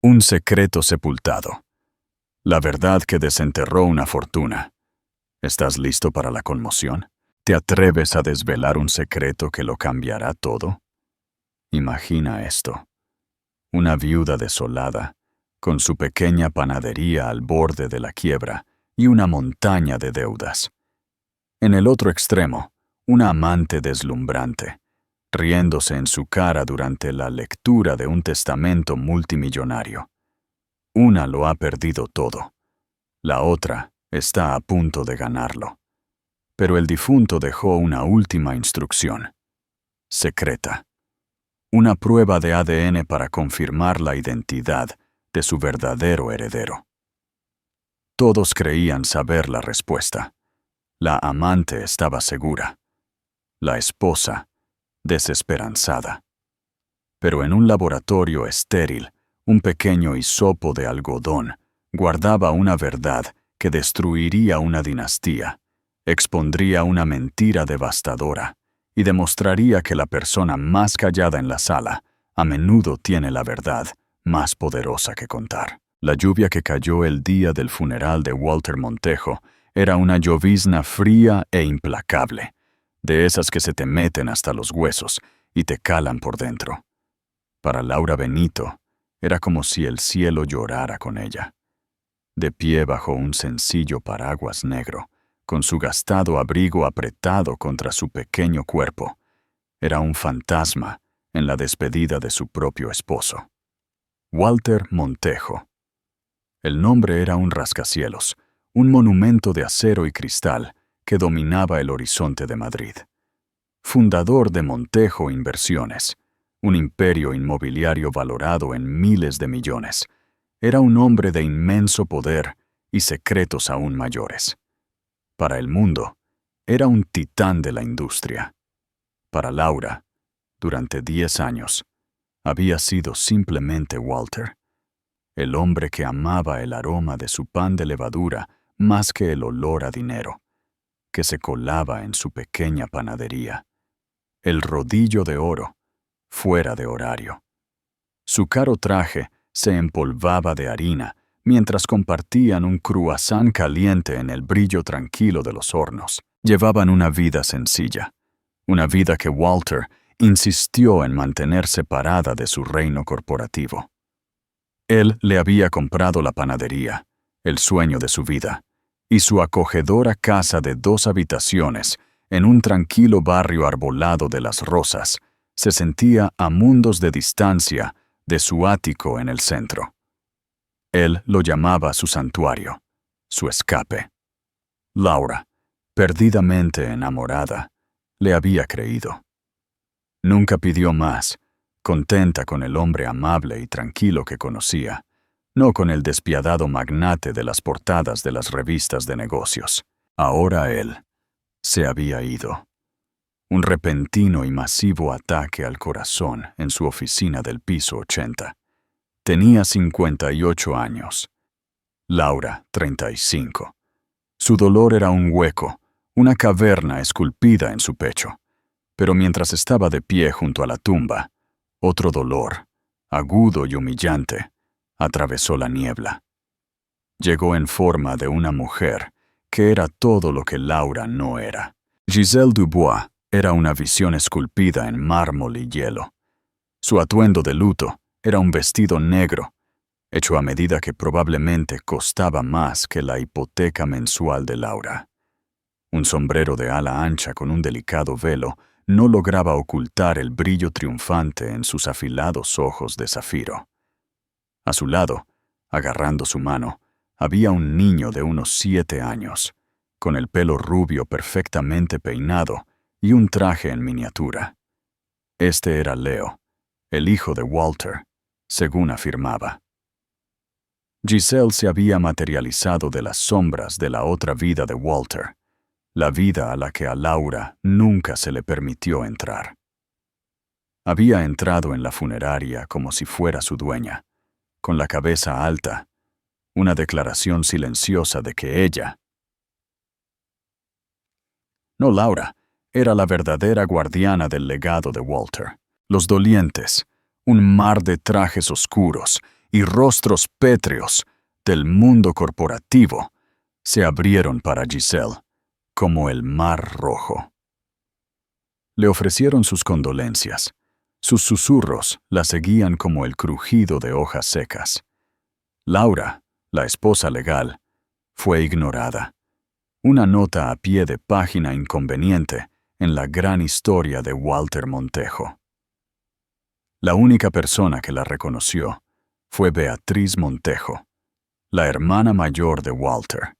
Un secreto sepultado. La verdad que desenterró una fortuna. ¿Estás listo para la conmoción? ¿Te atreves a desvelar un secreto que lo cambiará todo? Imagina esto. Una viuda desolada, con su pequeña panadería al borde de la quiebra y una montaña de deudas. En el otro extremo, una amante deslumbrante, riéndose en su cara durante la lectura de un testamento multimillonario. Una lo ha perdido todo. La otra está a punto de ganarlo. Pero el difunto dejó una última instrucción. Secreta. Una prueba de ADN para confirmar la identidad de su verdadero heredero. Todos creían saber la respuesta. La amante estaba segura. La esposa, desesperanzada. Pero en un laboratorio estéril, un pequeño hisopo de algodón guardaba una verdad que destruiría una dinastía, expondría una mentira devastadora y demostraría que la persona más callada en la sala a menudo tiene la verdad más poderosa que contar. La lluvia que cayó el día del funeral de Walter Montejo era una llovizna fría e implacable, de esas que se te meten hasta los huesos y te calan por dentro. Para Laura Benito, era como si el cielo llorara con ella. De pie bajo un sencillo paraguas negro, con su gastado abrigo apretado contra su pequeño cuerpo, era un fantasma en la despedida de su propio esposo. Walter Montejo. El nombre era un rascacielos, un monumento de acero y cristal que dominaba el horizonte de Madrid. Fundador de Montejo Inversiones, un imperio inmobiliario valorado en miles de millones, era un hombre de inmenso poder y secretos aún mayores. Para el mundo, era un titán de la industria. Para Laura, durante 10 años, había sido simplemente Walter, el hombre que amaba el aroma de su pan de levadura más que el olor a dinero, que se colaba en su pequeña panadería, el rodillo de oro, fuera de horario. Su caro traje se empolvaba de harina mientras compartían un croissant caliente en el brillo tranquilo de los hornos. Llevaban una vida sencilla, una vida que Walter insistió en mantener separada de su reino corporativo. Él le había comprado la panadería, el sueño de su vida, y su acogedora casa de 2 habitaciones en un tranquilo barrio arbolado de Las Rosas se sentía a mundos de distancia de su ático en el centro. Él lo llamaba su santuario, su escape. Laura, perdidamente enamorada, le había creído. Nunca pidió más, contenta con el hombre amable y tranquilo que conocía, no con el despiadado magnate de las portadas de las revistas de negocios. Ahora él se había ido. Un repentino y masivo ataque al corazón en su oficina del piso 80. Tenía 58 años. Laura, 35. Su dolor era un hueco, una caverna esculpida en su pecho. Pero mientras estaba de pie junto a la tumba, otro dolor, agudo y humillante, atravesó la niebla. Llegó en forma de una mujer que era todo lo que Laura no era. Giselle Dubois era una visión esculpida en mármol y hielo. Su atuendo de luto era un vestido negro, hecho a medida que probablemente costaba más que la hipoteca mensual de Laura. Un sombrero de ala ancha con un delicado velo no lograba ocultar el brillo triunfante en sus afilados ojos de zafiro. A su lado, agarrando su mano, había un niño de unos 7 años, con el pelo rubio perfectamente peinado y un traje en miniatura. Este era Leo, el hijo de Walter, según afirmaba. Giselle se había materializado de las sombras de la otra vida de Walter, la vida a la que a Laura nunca se le permitió entrar. Había entrado en la funeraria como si fuera su dueña, con la cabeza alta, una declaración silenciosa de que ella, no Laura, era la verdadera guardiana del legado de Walter. Los dolientes, un mar de trajes oscuros y rostros pétreos del mundo corporativo se abrieron para Giselle como el mar rojo. Le ofrecieron sus condolencias. Sus susurros la seguían como el crujido de hojas secas. Laura, la esposa legal, fue ignorada. Una nota a pie de página inconveniente en la gran historia de Walter Montejo. La única persona que la reconoció fue Beatriz Montejo, la hermana mayor de Walter.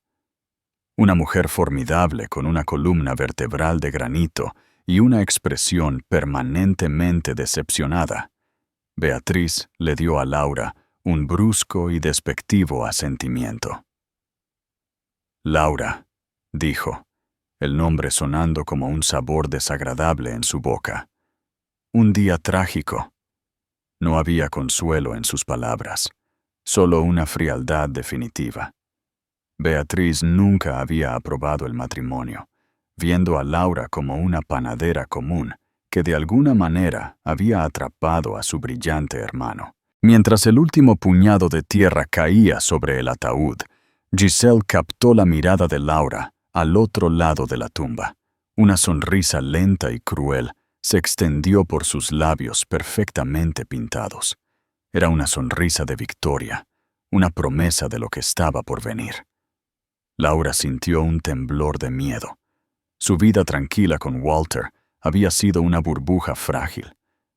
Una mujer formidable con una columna vertebral de granito y una expresión permanentemente decepcionada. Beatriz le dio a Laura un brusco y despectivo asentimiento. Laura, dijo, el nombre sonando como un sabor desagradable en su boca. Un día trágico. No había consuelo en sus palabras, solo una frialdad definitiva. Beatriz nunca había aprobado el matrimonio, viendo a Laura como una panadera común que de alguna manera había atrapado a su brillante hermano. Mientras el último puñado de tierra caía sobre el ataúd, Giselle captó la mirada de Laura al otro lado de la tumba. Una sonrisa lenta y cruel se extendió por sus labios perfectamente pintados. Era una sonrisa de victoria, una promesa de lo que estaba por venir. Laura sintió un temblor de miedo. Su vida tranquila con Walter había sido una burbuja frágil,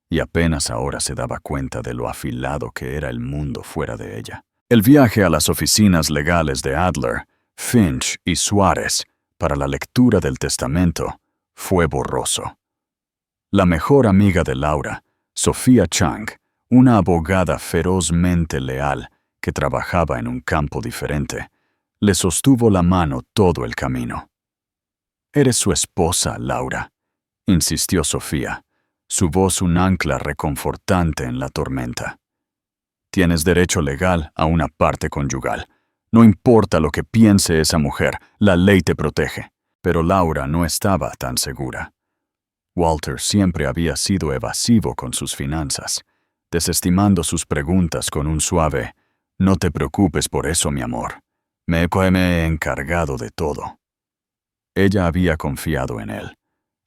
y apenas ahora se daba cuenta de lo afilado que era el mundo fuera de ella. El viaje a las oficinas legales de Adler, Finch y Suárez para la lectura del testamento fue borroso. La mejor amiga de Laura, Sofía Chang, una abogada ferozmente leal que trabajaba en un campo diferente, le sostuvo la mano todo el camino. «Eres su esposa, Laura», insistió Sofía, su voz un ancla reconfortante en la tormenta. «Tienes derecho legal a una parte conyugal. No importa lo que piense esa mujer, la ley te protege». Pero Laura no estaba tan segura. Walter siempre había sido evasivo con sus finanzas, desestimando sus preguntas con un suave «No te preocupes por eso, mi amor. Me he encargado de todo». Ella había confiado en él.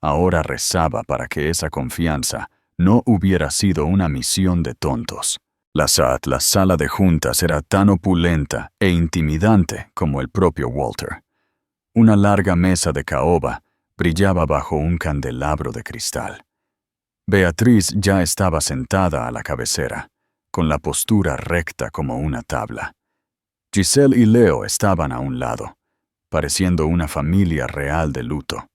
Ahora rezaba para que esa confianza no hubiera sido una misión de tontos. La sala de juntas era tan opulenta e intimidante como el propio Walter. Una larga mesa de caoba brillaba bajo un candelabro de cristal. Beatriz ya estaba sentada a la cabecera, con la postura recta como una tabla. Giselle y Leo estaban a un lado, pareciendo una familia real de luto.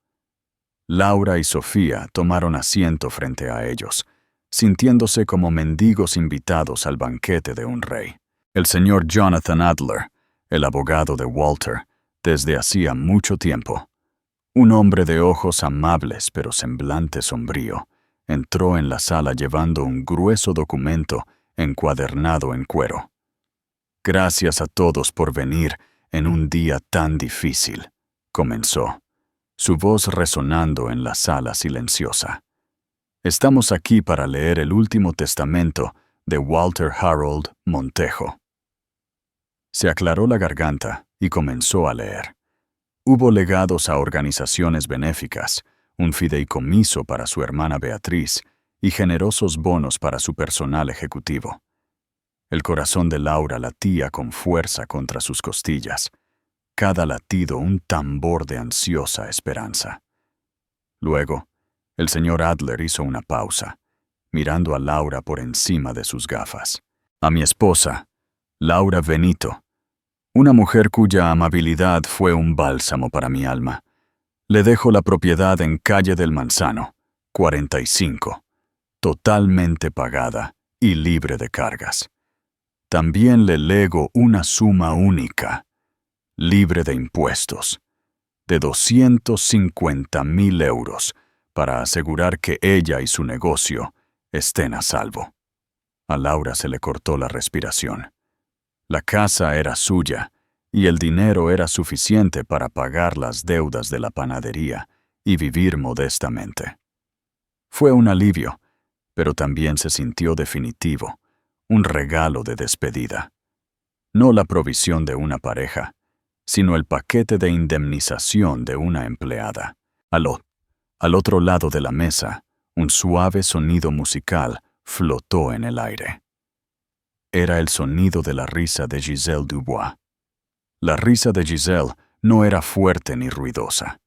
Laura y Sofía tomaron asiento frente a ellos, sintiéndose como mendigos invitados al banquete de un rey. El señor Jonathan Adler, el abogado de Walter, desde hacía mucho tiempo, un hombre de ojos amables pero semblante sombrío, entró en la sala llevando un grueso documento encuadernado en cuero. «Gracias a todos por venir en un día tan difícil», comenzó, su voz resonando en la sala silenciosa. «Estamos aquí para leer el último testamento de Walter Harold Montejo». Se aclaró la garganta y comenzó a leer. Hubo legados a organizaciones benéficas, un fideicomiso para su hermana Beatriz y generosos bonos para su personal ejecutivo. El corazón de Laura latía con fuerza contra sus costillas, cada latido un tambor de ansiosa esperanza. Luego, el señor Adler hizo una pausa, mirando a Laura por encima de sus gafas. «A mi esposa, Laura Benito, una mujer cuya amabilidad fue un bálsamo para mi alma. Le dejo la propiedad en Calle del Manzano, 45, totalmente pagada y libre de cargas. También le lego una suma única, libre de impuestos, de 250.000 euros, para asegurar que ella y su negocio estén a salvo». A Laura se le cortó la respiración. La casa era suya y el dinero era suficiente para pagar las deudas de la panadería y vivir modestamente. Fue un alivio, pero también se sintió definitivo, un regalo de despedida. No la provisión de una pareja, sino el paquete de indemnización de una empleada. Al otro lado de la mesa, un suave sonido musical flotó en el aire. Era el sonido de la risa de Giselle Dubois. La risa de Giselle no era fuerte ni ruidosa.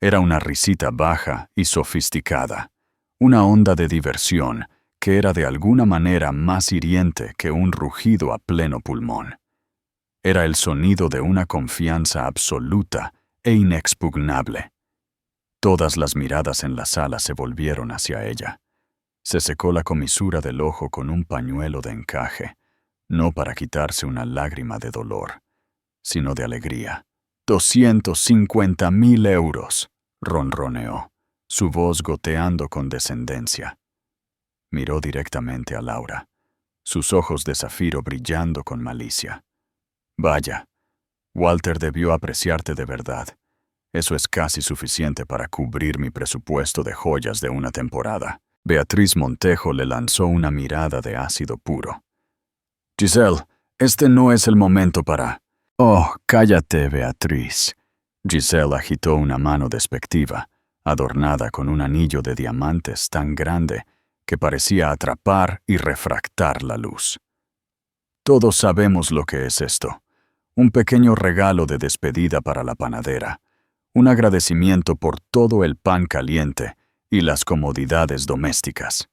Era una risita baja y sofisticada, una onda de diversión que era de alguna manera más hiriente que un rugido a pleno pulmón. Era el sonido de una confianza absoluta e inexpugnable. Todas las miradas en la sala se volvieron hacia ella. Se secó la comisura del ojo con un pañuelo de encaje, no para quitarse una lágrima de dolor, sino de alegría. 250.000 euros, ronroneó, su voz goteando con descendencia. Miró directamente a Laura, sus ojos de zafiro brillando con malicia. Vaya, Walter debió apreciarte de verdad. Eso es casi suficiente para cubrir mi presupuesto de joyas de una temporada. Beatriz Montejo le lanzó una mirada de ácido puro. Giselle, este no es el momento para... Oh, cállate, Beatriz. Giselle agitó una mano despectiva, adornada con un anillo de diamantes tan grande que parecía atrapar y refractar la luz. Todos sabemos lo que es esto. Un pequeño regalo de despedida para la panadera, un agradecimiento por todo el pan caliente y las comodidades domésticas.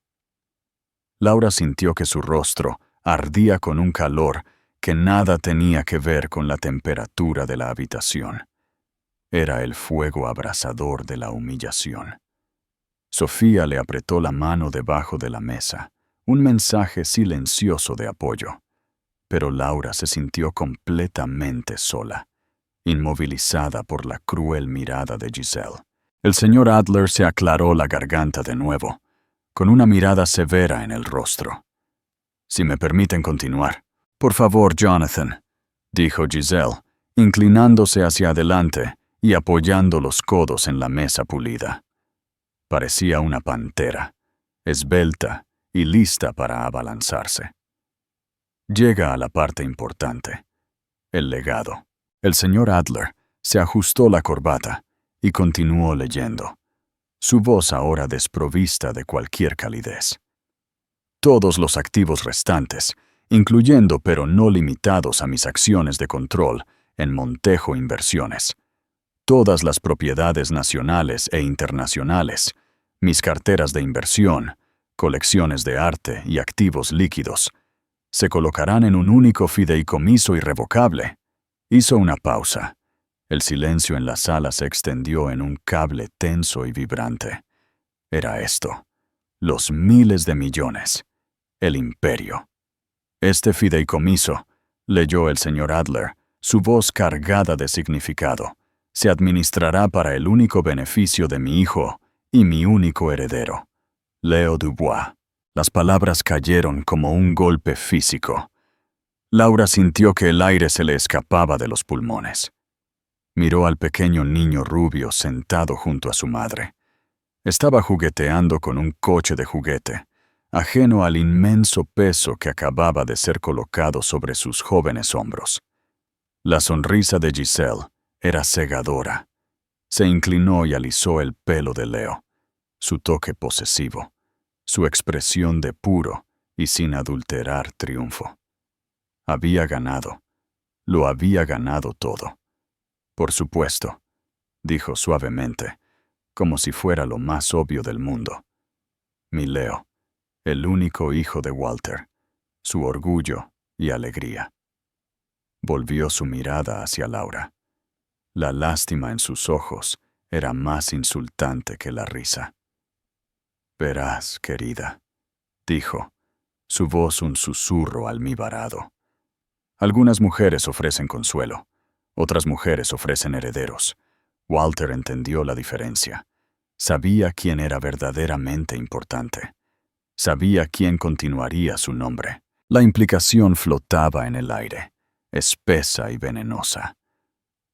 Laura sintió que su rostro ardía con un calor que nada tenía que ver con la temperatura de la habitación. Era el fuego abrasador de la humillación. Sofía le apretó la mano debajo de la mesa, un mensaje silencioso de apoyo. Pero Laura se sintió completamente sola, inmovilizada por la cruel mirada de Giselle. El señor Adler se aclaró la garganta de nuevo, con una mirada severa en el rostro. Si me permiten continuar. Por favor, Jonathan, dijo Giselle, inclinándose hacia adelante y apoyando los codos en la mesa pulida. Parecía una pantera, esbelta y lista para abalanzarse. Llega a la parte importante, el legado. El señor Adler se ajustó la corbata y continuó leyendo, su voz ahora desprovista de cualquier calidez. Todos los activos restantes, incluyendo pero no limitados a mis acciones de control en Montejo Inversiones, todas las propiedades nacionales e internacionales, mis carteras de inversión, colecciones de arte y activos líquidos, se colocarán en un único fideicomiso irrevocable. Hizo una pausa. El silencio en la sala se extendió en un cable tenso y vibrante. Era esto: los miles de millones, el imperio. Este fideicomiso, leyó el señor Adler, su voz cargada de significado, se administrará para el único beneficio de mi hijo y mi único heredero, Leo Dubois. Las palabras cayeron como un golpe físico. Laura sintió que el aire se le escapaba de los pulmones. Miró al pequeño niño rubio sentado junto a su madre. Estaba jugueteando con un coche de juguete, ajeno al inmenso peso que acababa de ser colocado sobre sus jóvenes hombros. La sonrisa de Giselle era cegadora. Se inclinó y alisó el pelo de Leo, su toque posesivo, su expresión de puro y sin adulterar triunfo. Había ganado. Lo había ganado todo. Por supuesto, dijo suavemente, como si fuera lo más obvio del mundo. Mi Leo, el único hijo de Walter, su orgullo y alegría. Volvió su mirada hacia Laura. La lástima en sus ojos era más insultante que la risa. Verás, querida, dijo, su voz un susurro almibarado. Algunas mujeres ofrecen consuelo, otras mujeres ofrecen herederos. Walter entendió la diferencia. Sabía quién era verdaderamente importante. Sabía quién continuaría su nombre. La implicación flotaba en el aire, espesa y venenosa.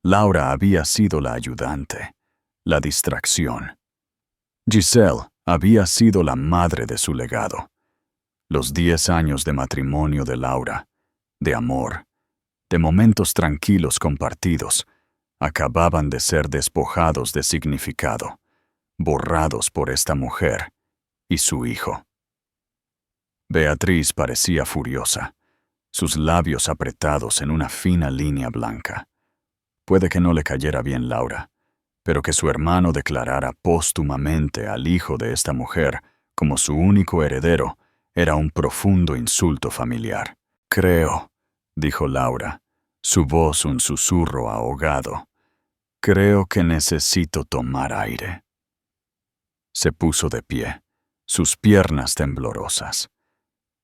Laura había sido la ayudante, la distracción. Giselle había sido la madre de su legado. Los 10 años de matrimonio de Laura, de amor, de momentos tranquilos compartidos, acababan de ser despojados de significado, borrados por esta mujer y su hijo. Beatriz parecía furiosa, sus labios apretados en una fina línea blanca. Puede que no le cayera bien Laura, pero que su hermano declarara póstumamente al hijo de esta mujer como su único heredero era un profundo insulto familiar. Creo, dijo Laura, su voz un susurro ahogado, creo que necesito tomar aire. Se puso de pie, sus piernas temblorosas.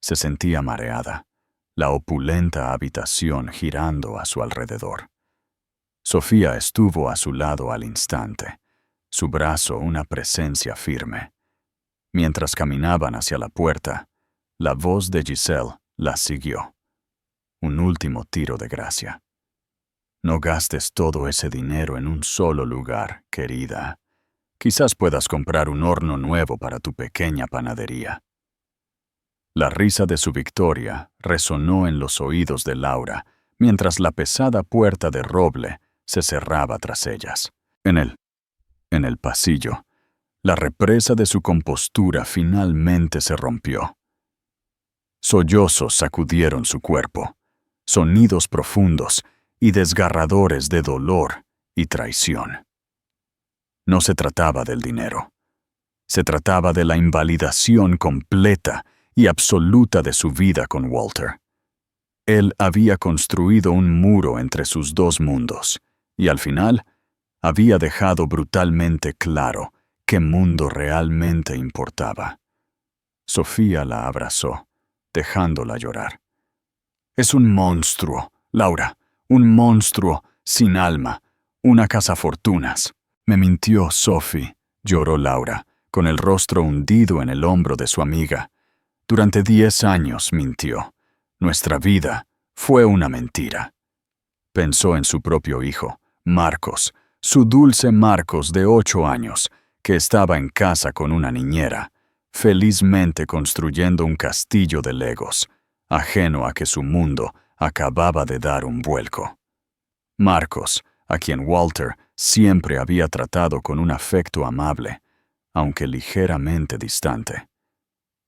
Se sentía mareada, la opulenta habitación girando a su alrededor. Sofía estuvo a su lado al instante, su brazo una presencia firme. Mientras caminaban hacia la puerta, la voz de Giselle la siguió. Un último tiro de gracia. No gastes todo ese dinero en un solo lugar, querida. Quizás puedas comprar un horno nuevo para tu pequeña panadería. La risa de su victoria resonó en los oídos de Laura, mientras la pesada puerta de roble se cerraba tras ellas. En el pasillo, la represa de su compostura finalmente se rompió. Sollozos sacudieron su cuerpo, sonidos profundos y desgarradores de dolor y traición. No se trataba del dinero. Se trataba de la invalidación completa y absoluta de su vida con Walter. Él había construido un muro entre sus dos mundos, y al final había dejado brutalmente claro qué mundo realmente importaba. Sofía la abrazó, dejándola llorar. Es un monstruo, Laura, un monstruo sin alma, una cazafortunas. Me mintió Sophie, lloró Laura, con el rostro hundido en el hombro de su amiga. Durante 10 años mintió. Nuestra vida fue una mentira. Pensó en su propio hijo, Marcos, su dulce Marcos de 8 años, que estaba en casa con una niñera, felizmente construyendo un castillo de legos, ajeno a que su mundo acababa de dar un vuelco. Marcos, a quien Walter siempre había tratado con un afecto amable, aunque ligeramente distante.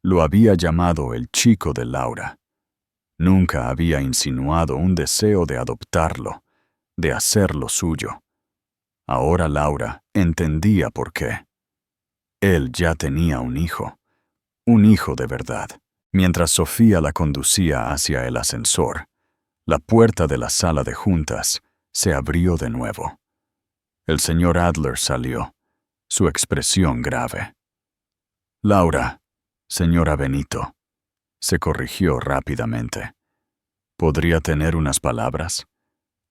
Lo había llamado el chico de Laura. Nunca había insinuado un deseo de adoptarlo, de hacerlo suyo. Ahora Laura entendía por qué. Él ya tenía un hijo de verdad. Mientras Sofía la conducía hacia el ascensor, la puerta de la sala de juntas se abrió de nuevo. El señor Adler salió, su expresión grave. Laura, señora Benito, se corrigió rápidamente. ¿Podría tener unas palabras?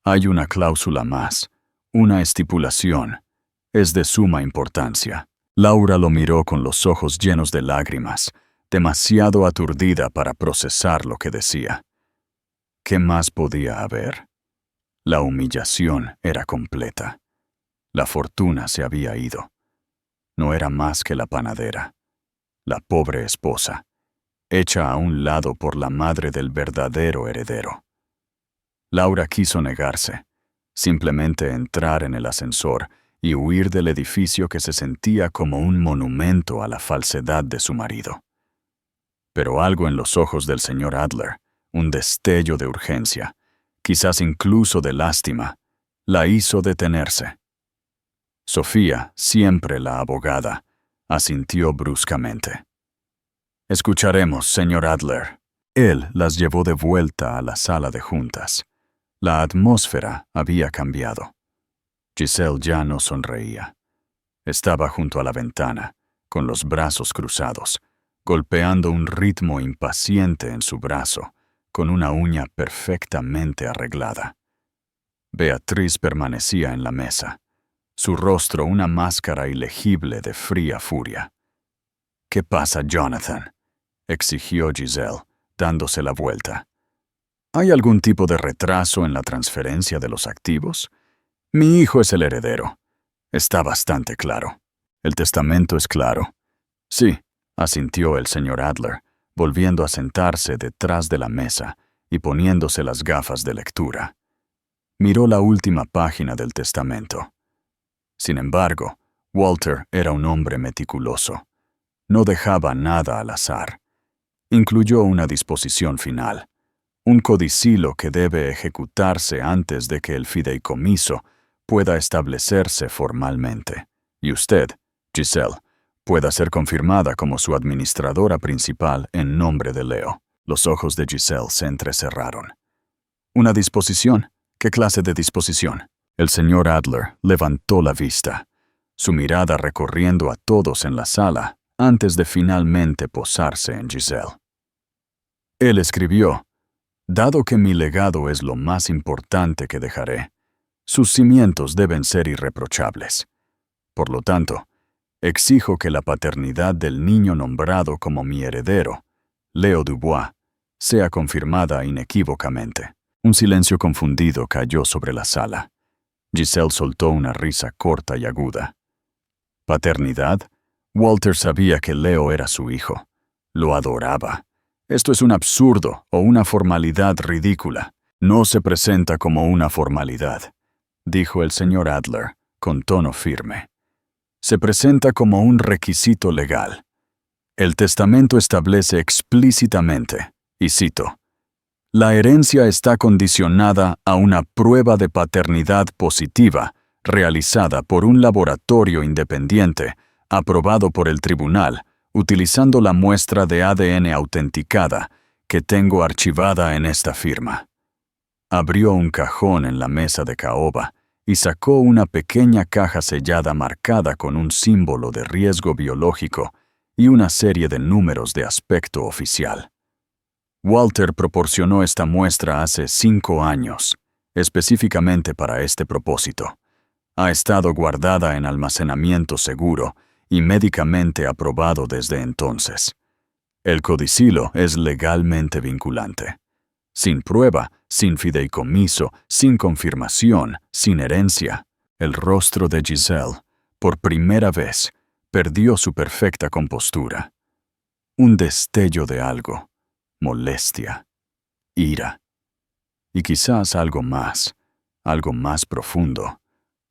Hay una cláusula más, una estipulación. Es de suma importancia. Laura lo miró con los ojos llenos de lágrimas, demasiado aturdida para procesar lo que decía. ¿Qué más podía haber? La humillación era completa. La fortuna se había ido. No era más que la panadera, la pobre esposa, hecha a un lado por la madre del verdadero heredero. Laura quiso negarse, simplemente entrar en el ascensor y huir del edificio que se sentía como un monumento a la falsedad de su marido. Pero algo en los ojos del señor Adler, un destello de urgencia, quizás incluso de lástima, la hizo detenerse. Sofía, siempre la abogada, asintió bruscamente. Escucharemos, señor Adler. Él las llevó de vuelta a la sala de juntas. La atmósfera había cambiado. Giselle ya no sonreía. Estaba junto a la ventana, con los brazos cruzados, golpeando un ritmo impaciente en su brazo, con una uña perfectamente arreglada. Beatriz permanecía en la mesa, su rostro una máscara ilegible de fría furia. «¿Qué pasa, Jonathan?», exigió Giselle, dándose la vuelta. «¿Hay algún tipo de retraso en la transferencia de los activos? Mi hijo es el heredero. Está bastante claro. El testamento es claro». «Sí», asintió el señor Adler, volviendo a sentarse detrás de la mesa y poniéndose las gafas de lectura. Miró la última página del testamento. Sin embargo, Walter era un hombre meticuloso. No dejaba nada al azar. Incluyó una disposición final, un codicilo que debe ejecutarse antes de que el fideicomiso pueda establecerse formalmente, y usted, Giselle, pueda ser confirmada como su administradora principal en nombre de Leo. Los ojos de Giselle se entrecerraron. ¿Una disposición? ¿Qué clase de disposición? El señor Adler levantó la vista, su mirada recorriendo a todos en la sala antes de finalmente posarse en Giselle. Él escribió: «Dado que mi legado es lo más importante que dejaré, sus cimientos deben ser irreprochables. Por lo tanto, exijo que la paternidad del niño nombrado como mi heredero, Leo Dubois, sea confirmada inequívocamente». Un silencio confundido cayó sobre la sala. Giselle soltó una risa corta y aguda. ¿Paternidad? Walter sabía que Leo era su hijo. Lo adoraba. Esto es un absurdo o una formalidad ridícula. No se presenta como una formalidad, dijo el señor Adler, con tono firme. Se presenta como un requisito legal. El testamento establece explícitamente, y cito, «La herencia está condicionada a una prueba de paternidad positiva realizada por un laboratorio independiente, aprobado por el tribunal, utilizando la muestra de ADN autenticada que tengo archivada en esta firma». Abrió un cajón en la mesa de caoba y sacó una pequeña caja sellada marcada con un símbolo de riesgo biológico y una serie de números de aspecto oficial. Walter proporcionó esta muestra hace 5 años, específicamente para este propósito. Ha estado guardada en almacenamiento seguro y médicamente aprobado desde entonces. El codicilo es legalmente vinculante. Sin prueba, sin fideicomiso, sin confirmación, sin herencia, el rostro de Giselle, por primera vez, perdió su perfecta compostura. Un destello de algo, molestia, ira, y quizás algo más profundo,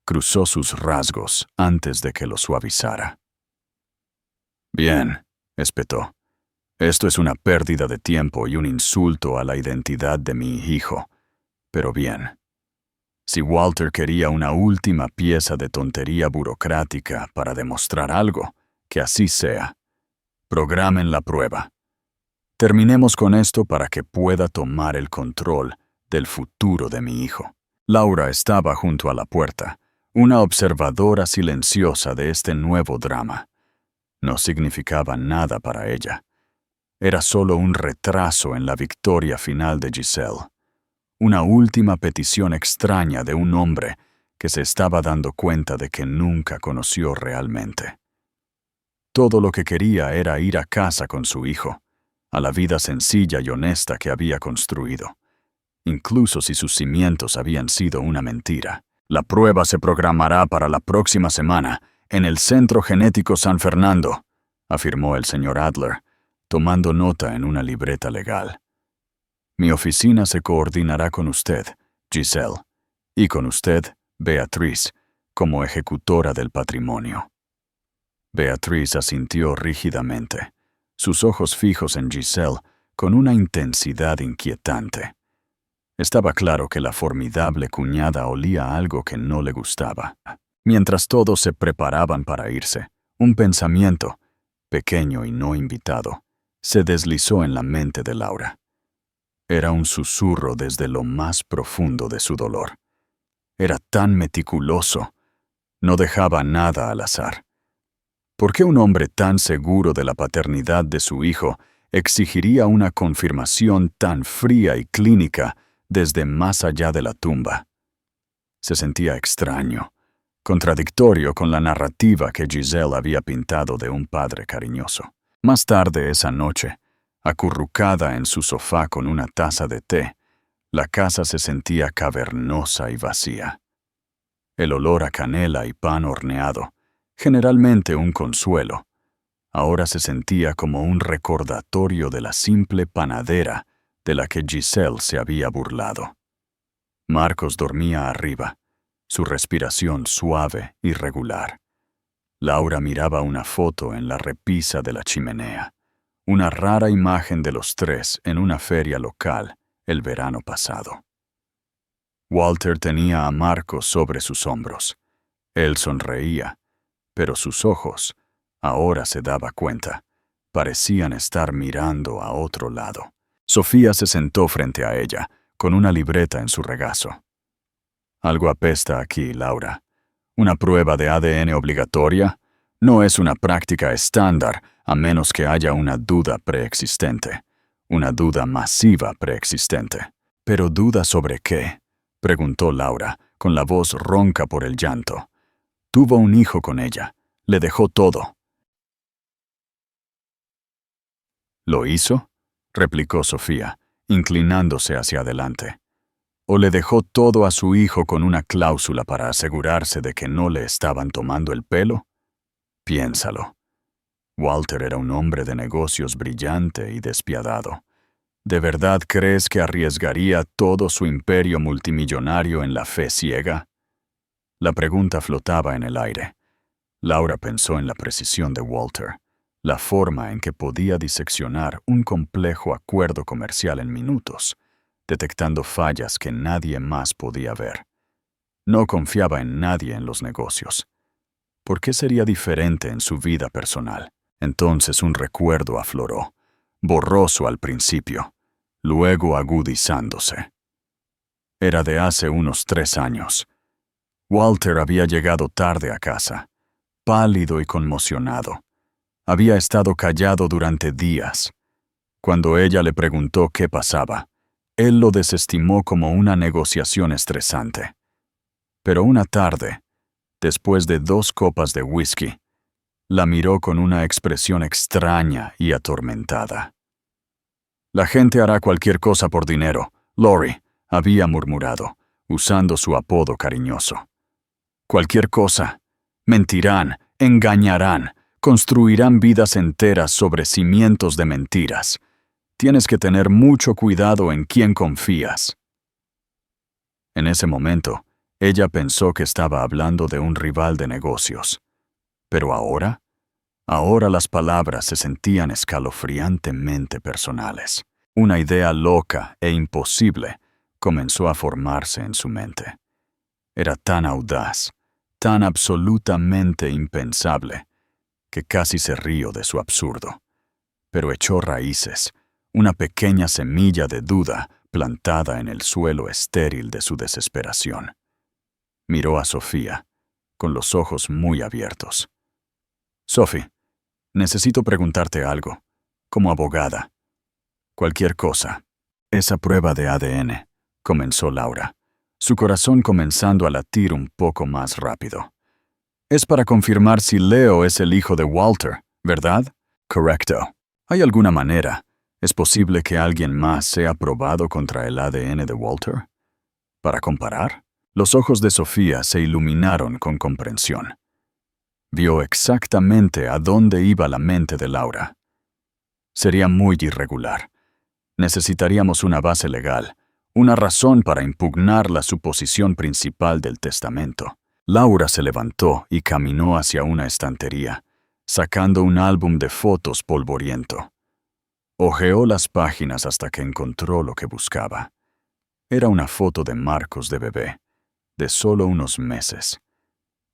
cruzó sus rasgos antes de que lo suavizara. «Bien», espetó. «Esto es una pérdida de tiempo y un insulto a la identidad de mi hijo. Pero bien. Si Walter quería una última pieza de tontería burocrática para demostrar algo, que así sea. Programen la prueba. Terminemos con esto para que pueda tomar el control del futuro de mi hijo». Laura estaba junto a la puerta, una observadora silenciosa de este nuevo drama. No significaba nada para ella. Era solo un retraso en la victoria final de Giselle. Una última petición extraña de un hombre que se estaba dando cuenta de que nunca conoció realmente. Todo lo que quería era ir a casa con su hijo, a la vida sencilla y honesta que había construido, incluso si sus cimientos habían sido una mentira. «La prueba se programará para la próxima semana en el Centro Genético San Fernando», afirmó el señor Adler, tomando nota en una libreta legal. «Mi oficina se coordinará con usted, Giselle, y con usted, Beatriz, como ejecutora del patrimonio». Beatriz asintió rígidamente, sus ojos fijos en Giselle con una intensidad inquietante. Estaba claro que la formidable cuñada olía algo que no le gustaba. Mientras todos se preparaban para irse, un pensamiento, pequeño y no invitado, se deslizó en la mente de Laura. Era un susurro desde lo más profundo de su dolor. Era tan meticuloso, no dejaba nada al azar. ¿Por qué un hombre tan seguro de la paternidad de su hijo exigiría una confirmación tan fría y clínica desde más allá de la tumba? Se sentía extraño, contradictorio con la narrativa que Giselle había pintado de un padre cariñoso. Más tarde esa noche, acurrucada en su sofá con una taza de té, la casa se sentía cavernosa y vacía. El olor a canela y pan horneado, generalmente un consuelo, Ahora se sentía como un recordatorio de la simple panadera de la que Giselle se había burlado. Marcos dormía arriba, su respiración suave y regular. Laura miraba una foto en la repisa de la chimenea, una rara imagen de los tres en una feria local el verano pasado. Walter tenía a Marcos sobre sus hombros. Él sonreía, pero sus ojos, ahora se daba cuenta, parecían estar mirando a otro lado. Sofía se sentó frente a ella, con una libreta en su regazo. Algo apesta aquí, Laura. ¿Una prueba de ADN obligatoria? No es una práctica estándar, a menos que haya una duda preexistente. Una duda masiva preexistente. ¿Pero duda sobre qué?, preguntó Laura, con la voz ronca por el llanto. Tuvo un hijo con ella. Le dejó todo. ¿Lo hizo?, replicó Sofía, inclinándose hacia adelante. ¿O le dejó todo a su hijo con una cláusula para asegurarse de que no le estaban tomando el pelo? Piénsalo. Walter era un hombre de negocios brillante y despiadado. ¿De verdad crees que arriesgaría todo su imperio multimillonario en la fe ciega? La pregunta flotaba en el aire. Laura pensó en la precisión de Walter, la forma en que podía diseccionar un complejo acuerdo comercial en minutos, detectando fallas que nadie más podía ver. No confiaba en nadie en los negocios. ¿Por qué sería diferente en su vida personal? Entonces un recuerdo afloró, borroso al principio, luego agudizándose. Era de hace unos 3 años. Walter había llegado tarde a casa, pálido y conmocionado. Había estado callado durante días. Cuando ella le preguntó qué pasaba, él lo desestimó como una negociación estresante. Pero una tarde, después de 2 copas de whisky, la miró con una expresión extraña y atormentada. «La gente hará cualquier cosa por dinero», Lori había murmurado, usando su apodo cariñoso. «Cualquier cosa. Mentirán, engañarán, construirán vidas enteras sobre cimientos de mentiras. Tienes que tener mucho cuidado en quién confías». En ese momento, ella pensó que estaba hablando de un rival de negocios. Pero ahora las palabras se sentían escalofriantemente personales. Una idea loca e imposible comenzó a formarse en su mente. Era tan audaz, tan absolutamente impensable, que casi se rió de su absurdo. Pero echó raíces, una pequeña semilla de duda plantada en el suelo estéril de su desesperación. Miró a Sofía, con los ojos muy abiertos. «Sophie, necesito preguntarte algo, como abogada. Cualquier cosa». «Esa prueba de ADN», comenzó Laura, su corazón comenzando a latir un poco más rápido. «Es para confirmar si Leo es el hijo de Walter, ¿verdad?» «Correcto. ¿Hay alguna manera? ¿Es posible que alguien más sea probado contra el ADN de Walter? ¿Para comparar?» Los ojos de Sofía se iluminaron con comprensión. Vio exactamente a dónde iba la mente de Laura. Sería muy irregular. Necesitaríamos una base legal, una razón para impugnar la suposición principal del testamento. Laura se levantó y caminó hacia una estantería, sacando un álbum de fotos polvoriento. Hojeó las páginas hasta que encontró lo que buscaba. Era una foto de Marcos de bebé, de solo unos meses.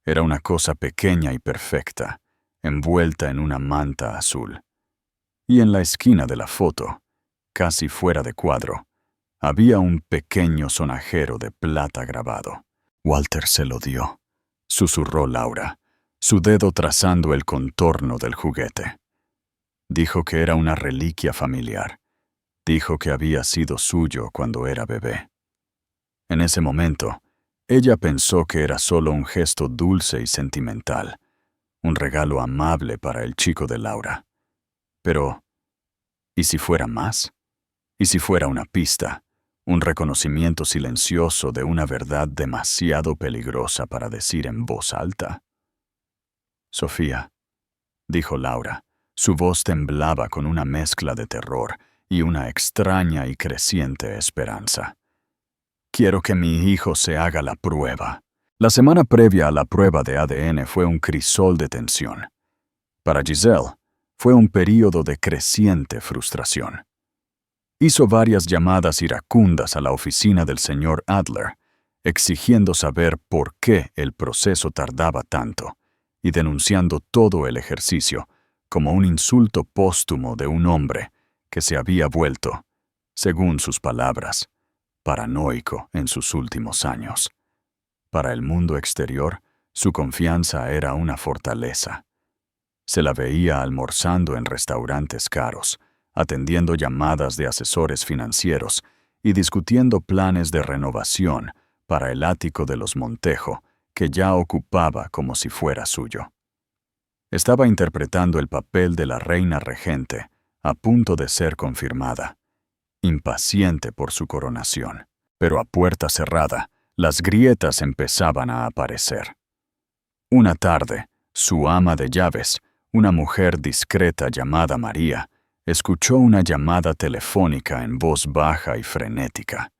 Era una cosa pequeña y perfecta, envuelta en una manta azul. Y en la esquina de la foto, casi fuera de cuadro, había un pequeño sonajero de plata grabado. «Walter se lo dio», susurró Laura, su dedo trazando el contorno del juguete. Dijo que era una reliquia familiar. Dijo que había sido suyo cuando era bebé. En ese momento, ella pensó que era solo un gesto dulce y sentimental, un regalo amable para el chico de Laura. Pero, ¿y si fuera más? ¿Y si fuera una pista, un reconocimiento silencioso de una verdad demasiado peligrosa para decir en voz alta? «Sofía», dijo Laura, Su voz temblaba con una mezcla de terror y una extraña y creciente esperanza. Quiero que mi hijo se haga la prueba. La semana previa a la prueba de ADN fue un crisol de tensión. Para Giselle, fue un período de creciente frustración. Hizo varias llamadas iracundas a la oficina del señor Adler, exigiendo saber por qué el proceso tardaba tanto y denunciando todo el ejercicio como un insulto póstumo de un hombre que se había vuelto, según sus palabras, paranoico en sus últimos años. Para el mundo exterior, su confianza era una fortaleza. Se la veía almorzando en restaurantes caros, atendiendo llamadas de asesores financieros y discutiendo planes de renovación para el ático de los Montejo, que ya ocupaba como si fuera suyo. Estaba interpretando el papel de la reina regente, a punto de ser confirmada, impaciente por su coronación. Pero a puerta cerrada, las grietas empezaban a aparecer. Una tarde, su ama de llaves, una mujer discreta llamada María, escuchó una llamada telefónica en voz baja y frenética.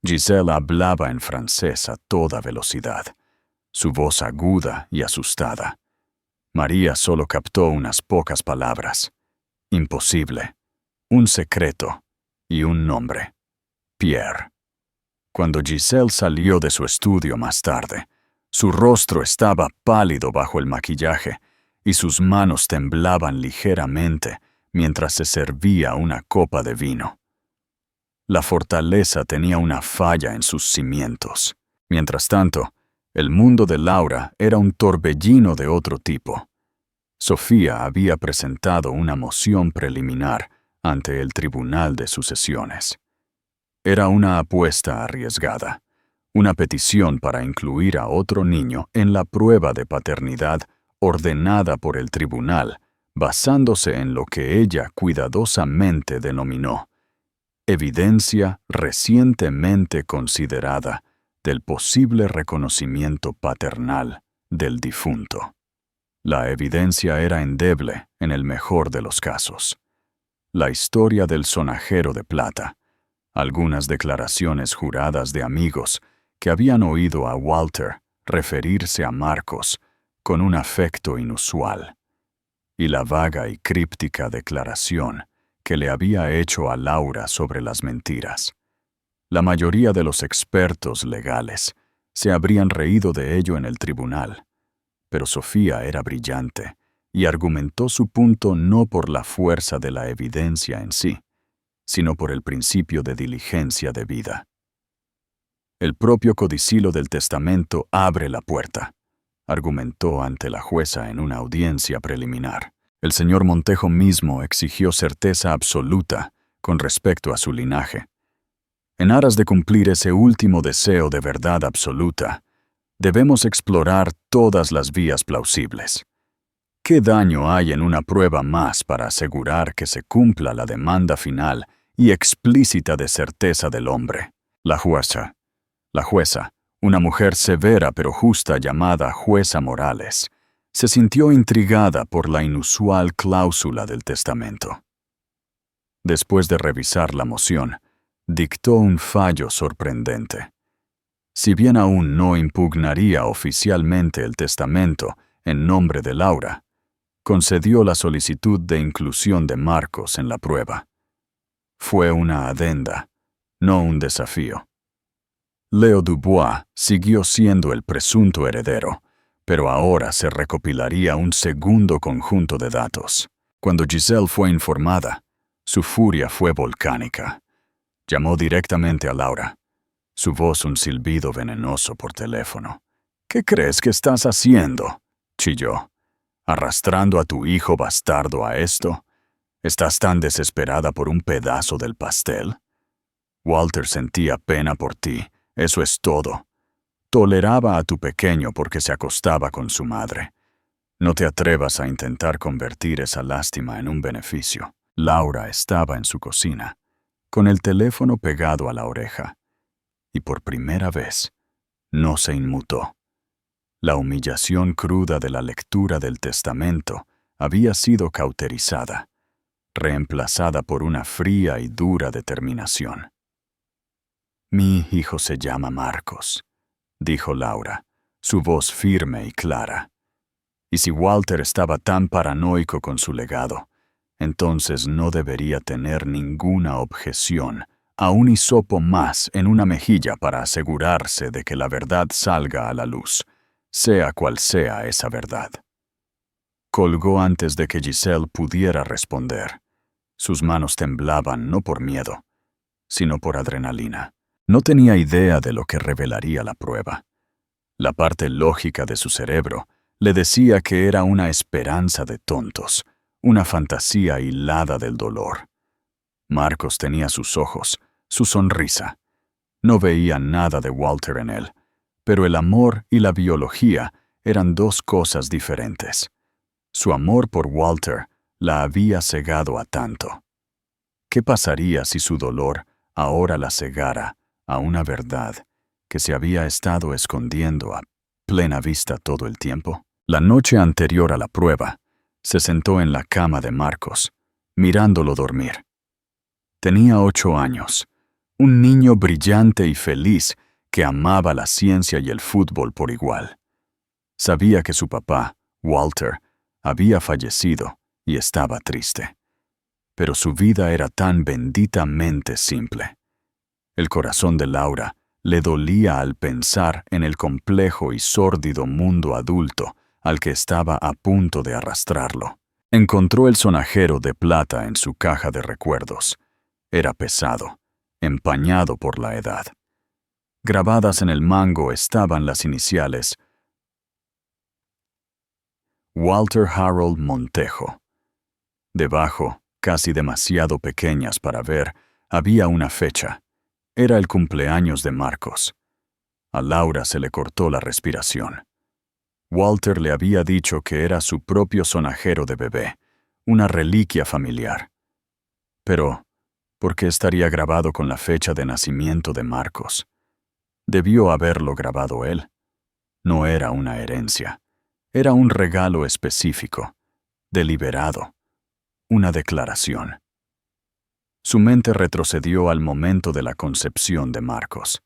Giselle hablaba en francés a toda velocidad, su voz aguda y asustada. María solo captó unas pocas palabras. Imposible, un secreto y un nombre. Pierre. Cuando Giselle salió de su estudio más tarde, su rostro estaba pálido bajo el maquillaje y sus manos temblaban ligeramente mientras se servía una copa de vino. La fortaleza tenía una falla en sus cimientos. Mientras tanto, el mundo de Laura era un torbellino de otro tipo. Sofía había presentado una moción preliminar ante el Tribunal de Sucesiones. Era una apuesta arriesgada, una petición para incluir a otro niño en la prueba de paternidad ordenada por el tribunal, basándose en lo que ella cuidadosamente denominó evidencia recientemente considerada del posible reconocimiento paternal del difunto. La evidencia era endeble en el mejor de los casos. La historia del sonajero de plata, algunas declaraciones juradas de amigos que habían oído a Walter referirse a Marcos con un afecto inusual, y la vaga y críptica declaración que le había hecho a Laura sobre las mentiras. La mayoría de los expertos legales se habrían reído de ello en el tribunal, pero Sofía era brillante y argumentó su punto no por la fuerza de la evidencia en sí, sino por el principio de diligencia debida. El propio codicilo del testamento abre la puerta, argumentó ante la jueza en una audiencia preliminar. El señor Montejo mismo exigió certeza absoluta con respecto a su linaje. En aras de cumplir ese último deseo de verdad absoluta, debemos explorar todas las vías plausibles. ¿Qué daño hay en una prueba más para asegurar que se cumpla la demanda final y explícita de certeza del hombre? La jueza, una mujer severa pero justa llamada jueza Morales, se sintió intrigada por la inusual cláusula del testamento. Después de revisar la moción, dictó un fallo sorprendente. Si bien aún no impugnaría oficialmente el testamento en nombre de Laura, concedió la solicitud de inclusión de Marcos en la prueba. Fue una adenda, no un desafío. Leo Dubois siguió siendo el presunto heredero, pero ahora se recopilaría un segundo conjunto de datos. Cuando Giselle fue informada, su furia fue volcánica. Llamó directamente a Laura, su voz un silbido venenoso por teléfono. «¿Qué crees que estás haciendo?», chilló. «¿Arrastrando a tu hijo bastardo a esto? ¿Estás tan desesperada por un pedazo del pastel? Walter sentía pena por ti, eso es todo. Toleraba a tu pequeño porque se acostaba con su madre. No te atrevas a intentar convertir esa lástima en un beneficio». Laura estaba en su cocina, con el teléfono pegado a la oreja, y por primera vez no se inmutó. La humillación cruda de la lectura del testamento había sido cauterizada, reemplazada por una fría y dura determinación. «Mi hijo se llama Marcos», dijo Laura, su voz firme y clara. Y si Walter estaba tan paranoico con su legado, entonces no debería tener ninguna objeción a un hisopo más en una mejilla para asegurarse de que la verdad salga a la luz, sea cual sea esa verdad. Colgó antes de que Giselle pudiera responder. Sus manos temblaban no por miedo, sino por adrenalina. No tenía idea de lo que revelaría la prueba. La parte lógica de su cerebro le decía que era una esperanza de tontos, una fantasía hilada del dolor. Marcos tenía sus ojos, su sonrisa. No veía nada de Walter en él, pero el amor y la biología eran dos cosas diferentes. Su amor por Walter la había cegado a tanto. ¿Qué pasaría si su dolor ahora la cegara a una verdad que se había estado escondiendo a plena vista todo el tiempo? La noche anterior a la prueba, se sentó en la cama de Marcos, mirándolo dormir. Tenía 8 años, un niño brillante y feliz que amaba la ciencia y el fútbol por igual. Sabía que su papá, Walter, había fallecido y estaba triste. Pero su vida era tan benditamente simple. El corazón de Laura le dolía al pensar en el complejo y sórdido mundo adulto al que estaba a punto de arrastrarlo. Encontró el sonajero de plata en su caja de recuerdos. Era pesado, empañado por la edad. Grabadas en el mango estaban las iniciales Walter Harold Montejo. Debajo, casi demasiado pequeñas para ver, había una fecha. Era el cumpleaños de Marcos. A Laura se le cortó la respiración. Walter le había dicho que era su propio sonajero de bebé, una reliquia familiar. Pero, ¿por qué estaría grabado con la fecha de nacimiento de Marcos? Debió haberlo grabado él. No era una herencia. Era un regalo específico, deliberado, una declaración. Su mente retrocedió al momento de la concepción de Marcos.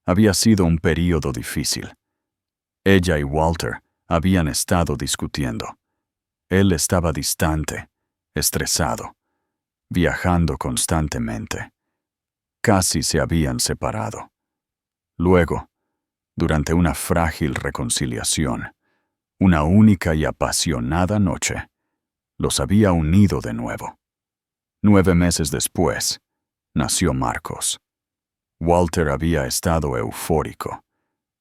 Había sido un período difícil. Ella y Walter habían estado discutiendo. Él estaba distante, estresado, viajando constantemente. Casi se habían separado. Luego, durante una frágil reconciliación, una única y apasionada noche, los había unido de nuevo. 9 meses después, nació Marcos. Walter había estado eufórico,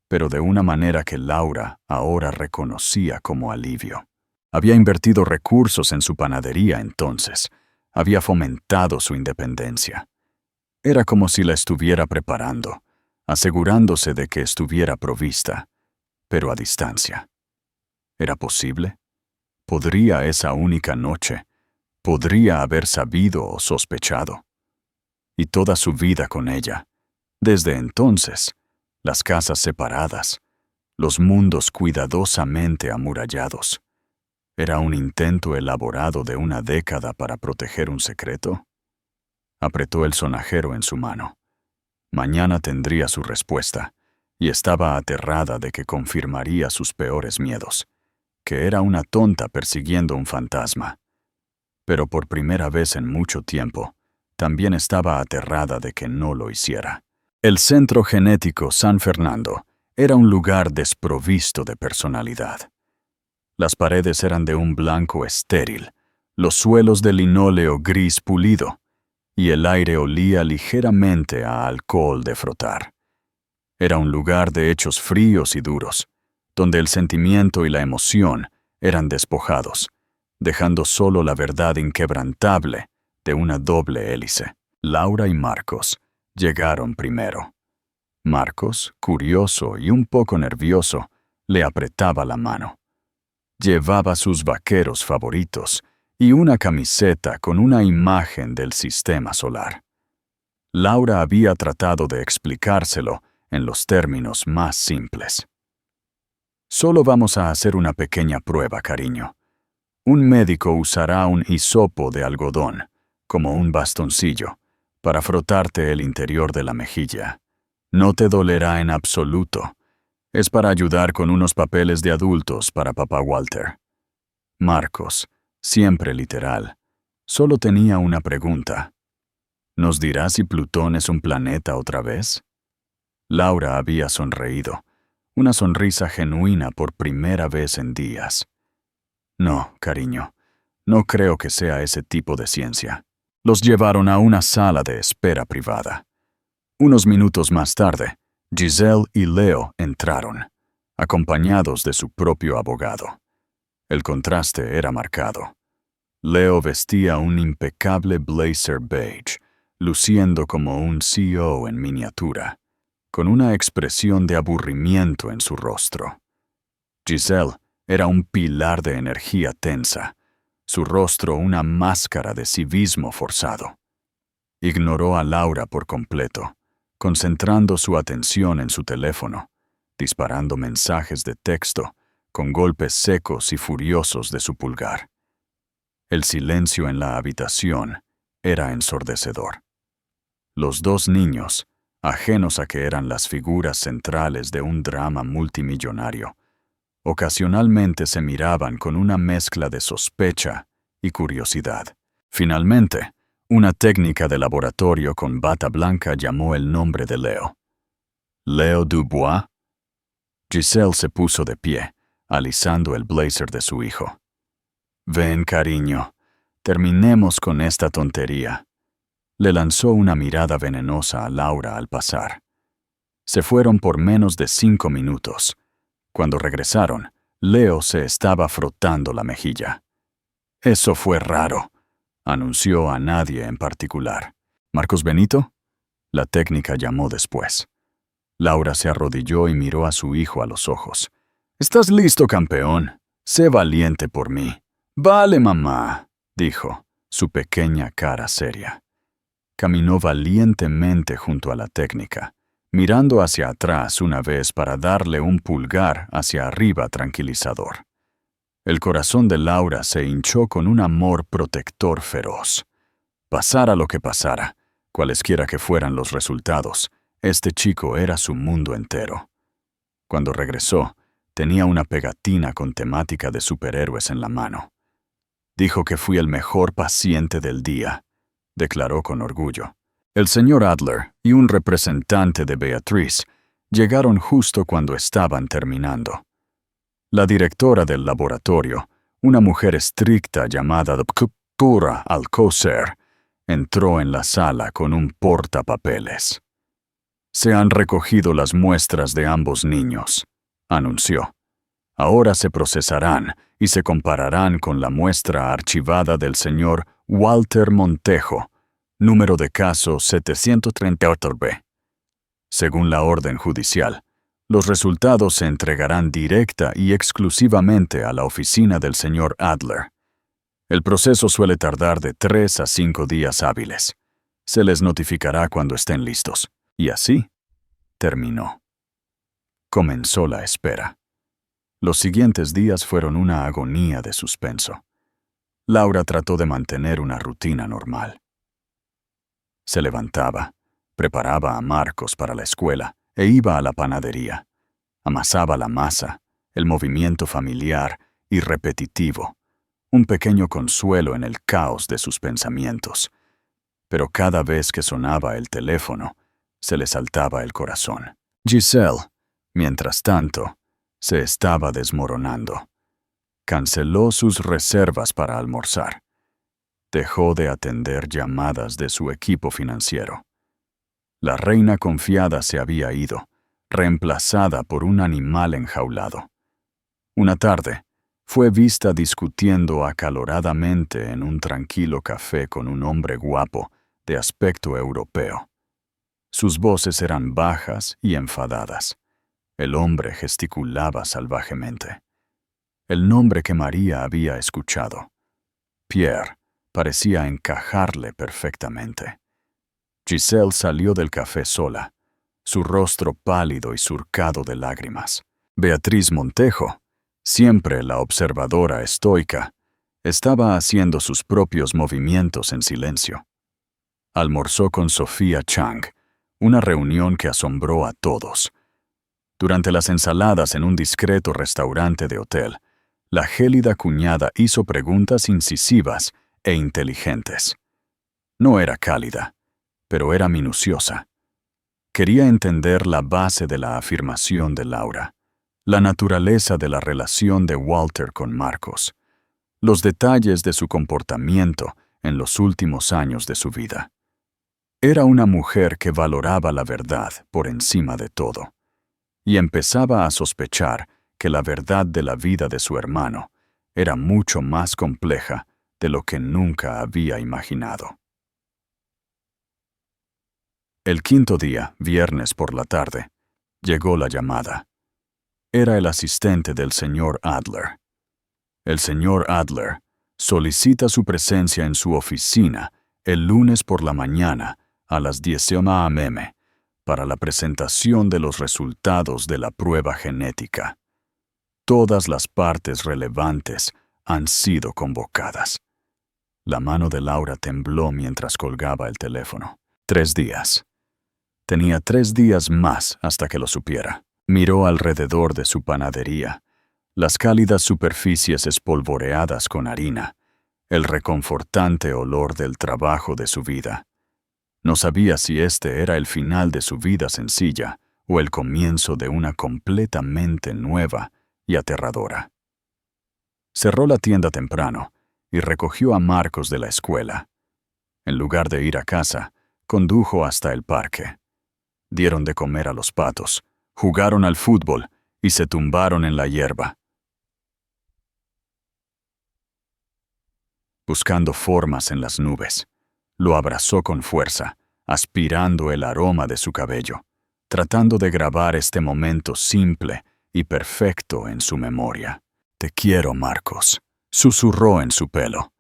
pero de una manera que Laura ahora reconocía como alivio. Había invertido recursos en su panadería entonces, había fomentado su independencia. Era como si la estuviera preparando, asegurándose de que estuviera provista, pero a distancia. ¿Era posible? ¿Podría esa única noche? ¿Podría haber sabido o sospechado? Y toda su vida con ella. Desde entonces, las casas separadas, los mundos cuidadosamente amurallados. ¿Era un intento elaborado de una década para proteger un secreto? Apretó el sonajero en su mano. Mañana tendría su respuesta, y estaba aterrada de que confirmaría sus peores miedos, que era una tonta persiguiendo un fantasma. Pero por primera vez en mucho tiempo, también estaba aterrada de que no lo hiciera. El Centro Genético San Fernando era un lugar desprovisto de personalidad. Las paredes eran de un blanco estéril, los suelos de linóleo gris pulido, y el aire olía ligeramente a alcohol de frotar. Era un lugar de hechos fríos y duros, donde el sentimiento y la emoción eran despojados, dejando solo la verdad inquebrantable de una doble hélice. Laura y Marcos llegaron primero. Marcos, curioso y un poco nervioso, le apretaba la mano. Llevaba sus vaqueros favoritos y una camiseta con una imagen del sistema solar. Laura había tratado de explicárselo en los términos más simples. Solo vamos a hacer una pequeña prueba, cariño. Un médico usará un hisopo de algodón, como un bastoncillo, para frotarte el interior de la mejilla. No te dolerá en absoluto. Es para ayudar con unos papeles de adultos para papá Walter. Marcos, siempre literal, solo tenía una pregunta. ¿Nos dirá si Plutón es un planeta otra vez? Laura había sonreído, una sonrisa genuina por primera vez en días. No, cariño, no creo que sea ese tipo de ciencia. Los llevaron a una sala de espera privada. Unos minutos más tarde, Giselle y Leo entraron, acompañados de su propio abogado. El contraste era marcado. Leo vestía un impecable blazer beige, luciendo como un CEO en miniatura, con una expresión de aburrimiento en su rostro. Giselle era un pilar de energía tensa, su rostro una máscara de civismo forzado. Ignoró a Laura por completo, concentrando su atención en su teléfono, disparando mensajes de texto con golpes secos y furiosos de su pulgar. El silencio en la habitación era ensordecedor. Los dos niños, ajenos a que eran las figuras centrales de un drama multimillonario, ocasionalmente se miraban con una mezcla de sospecha y curiosidad. Finalmente, una técnica de laboratorio con bata blanca llamó el nombre de Leo. ¿Leo Dubois? Giselle se puso de pie, alisando el blazer de su hijo. Ven, cariño, terminemos con esta tontería. Le lanzó una mirada venenosa a Laura al pasar. Se fueron por menos de 5 minutos. Cuando regresaron, Leo se estaba frotando la mejilla. Eso fue raro, anunció a nadie en particular. ¿Marcos Benito? La técnica llamó después. Laura se arrodilló y miró a su hijo a los ojos. ¿Estás listo, campeón? Sé valiente por mí. Vale, mamá, dijo, su pequeña cara seria. Caminó valientemente junto a la técnica, mirando hacia atrás una vez para darle un pulgar hacia arriba tranquilizador. El corazón de Laura se hinchó con un amor protector feroz. Pasara lo que pasara, cualesquiera que fueran los resultados, este chico era su mundo entero. Cuando regresó, tenía una pegatina con temática de superhéroes en la mano. Dijo que fui el mejor paciente del día, declaró con orgullo. El señor Adler y un representante de Beatriz llegaron justo cuando estaban terminando. La directora del laboratorio, una mujer estricta llamada Dra. Alcocer, entró en la sala con un portapapeles. Se han recogido las muestras de ambos niños, anunció. Ahora se procesarán y se compararán con la muestra archivada del señor Walter Montejo, número de caso 738B. Según la orden judicial, los resultados se entregarán directa y exclusivamente a la oficina del señor Adler. El proceso suele tardar de 3 a 5 días hábiles. Se les notificará cuando estén listos. Y así terminó. Comenzó la espera. Los siguientes días fueron una agonía de suspenso. Laura trató de mantener una rutina normal. Se levantaba, preparaba a Marcos para la escuela e iba a la panadería. Amasaba la masa, el movimiento familiar y repetitivo, un pequeño consuelo en el caos de sus pensamientos. Pero cada vez que sonaba el teléfono, se le saltaba el corazón. Giselle, mientras tanto, se estaba desmoronando. Canceló sus reservas para almorzar. Dejó de atender llamadas de su equipo financiero. La reina confiada se había ido, reemplazada por un animal enjaulado. Una tarde, fue vista discutiendo acaloradamente en un tranquilo café con un hombre guapo, de aspecto europeo. Sus voces eran bajas y enfadadas. El hombre gesticulaba salvajemente. El nombre que María había escuchado, Pierre, parecía encajarle perfectamente. Giselle salió del café sola, su rostro pálido y surcado de lágrimas. Beatriz Montejo, siempre la observadora estoica, Estaba haciendo sus propios movimientos en silencio. Almorzó con Sofía Chang, una reunión que asombró a todos. Durante las ensaladas en un discreto restaurante de hotel, la gélida cuñada hizo preguntas incisivas e inteligentes. No era cálida, pero era minuciosa. Quería entender la base de la afirmación de Laura, la naturaleza de la relación de Walter con Marcos, los detalles de su comportamiento en los últimos años de su vida. Era una mujer que valoraba la verdad por encima de todo, y empezaba a sospechar que la verdad de la vida de su hermano era mucho más compleja de lo que nunca había imaginado. El quinto día, viernes por la tarde, llegó la llamada. Era el asistente del señor Adler. El señor Adler solicita su presencia en su oficina el lunes por la mañana a las 10 a.m. para la presentación de los resultados de la prueba genética. Todas las partes relevantes han sido convocadas. La mano de Laura tembló mientras colgaba el teléfono. 3 días. Tenía 3 días más hasta que lo supiera. Miró alrededor de su panadería, las cálidas superficies espolvoreadas con harina, el reconfortante olor del trabajo de su vida. No sabía si este era el final de su vida sencilla o el comienzo de una completamente nueva y aterradora. Cerró la tienda temprano y recogió a Marcos de la escuela. En lugar de ir a casa, condujo hasta el parque. Dieron de comer a los patos, jugaron al fútbol y se tumbaron en la hierba. Buscando formas en las nubes, lo abrazó con fuerza, aspirando el aroma de su cabello, tratando de grabar este momento simple y perfecto en su memoria. «Te quiero, Marcos», susurró en su pelo.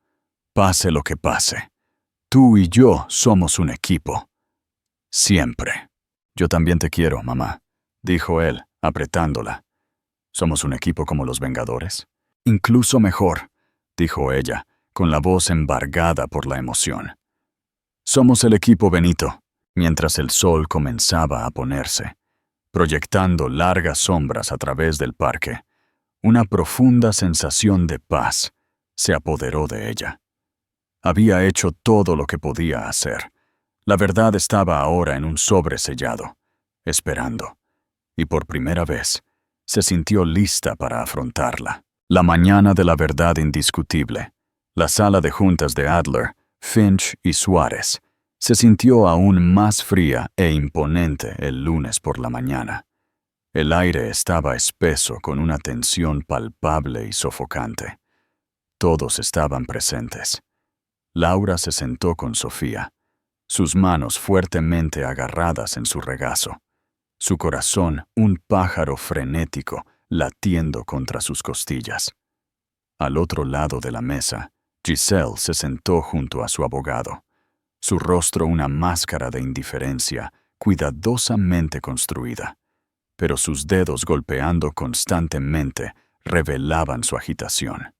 «Pase lo que pase. Tú y yo somos un equipo. Siempre». «Yo también te quiero, mamá», dijo él, apretándola. «¿Somos un equipo como los Vengadores?» «Incluso mejor», dijo ella, con la voz embargada por la emoción. «Somos el equipo Benito», mientras el sol comenzaba a ponerse, proyectando largas sombras a través del parque. Una profunda sensación de paz se apoderó de ella. Había hecho todo lo que podía hacer. La verdad estaba ahora en un sobre sellado, esperando, y por primera vez se sintió lista para afrontarla. La mañana de la verdad indiscutible, la sala de juntas de Adler, Finch y Suárez, se sintió aún más fría e imponente el lunes por la mañana. El aire estaba espeso con una tensión palpable y sofocante. Todos estaban presentes. Laura se sentó con Sofía, sus manos fuertemente agarradas en su regazo, su corazón un pájaro frenético latiendo contra sus costillas. Al otro lado de la mesa, Giselle se sentó junto a su abogado, su rostro una máscara de indiferencia cuidadosamente construida, pero sus dedos golpeando constantemente revelaban su agitación.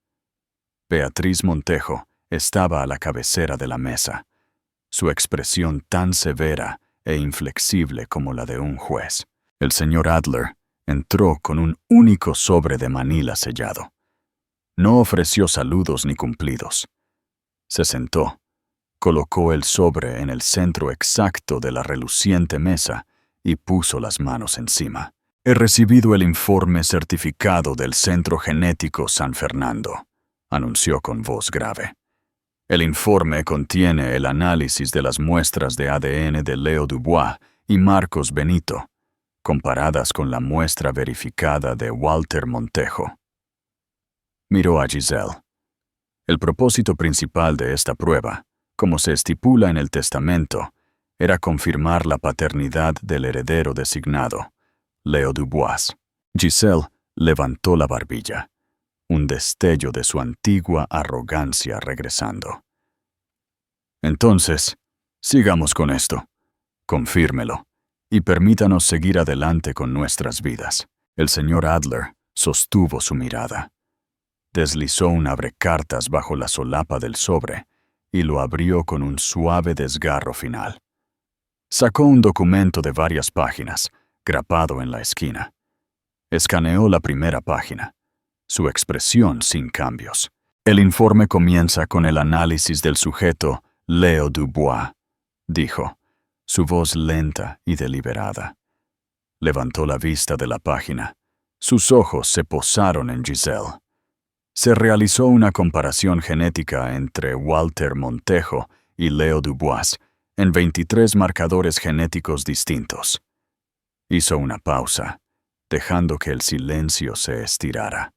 Beatriz Montejo estaba a la cabecera de la mesa, su expresión tan severa e inflexible como la de un juez. El señor Adler entró con un único sobre de Manila sellado. No ofreció saludos ni cumplidos. Se sentó, colocó el sobre en el centro exacto de la reluciente mesa y puso las manos encima. «He recibido el informe certificado del Centro Genético San Fernando», anunció con voz grave. El informe contiene el análisis de las muestras de ADN de Leo Dubois y Marcos Benito, comparadas con la muestra verificada de Walter Montejo. Miró a Giselle. El propósito principal de esta prueba, como se estipula en el testamento, era confirmar la paternidad del heredero designado, Leo Dubois. Giselle levantó la barbilla, un destello de su antigua arrogancia regresando. «Entonces, sigamos con esto. Confírmelo, y permítanos seguir adelante con nuestras vidas». El señor Adler sostuvo su mirada. Deslizó un abrecartas bajo la solapa del sobre y lo abrió con un suave desgarro final. Sacó un documento de varias páginas, grapado en la esquina. Escaneó la primera página, su expresión sin cambios. El informe comienza con el análisis del sujeto Leo Dubois, dijo, su voz lenta y deliberada. Levantó la vista de la página. Sus ojos se posaron en Giselle. Se realizó una comparación genética entre Walter Montejo y Leo Dubois en 23 marcadores genéticos distintos. Hizo una pausa, dejando que el silencio se estirara.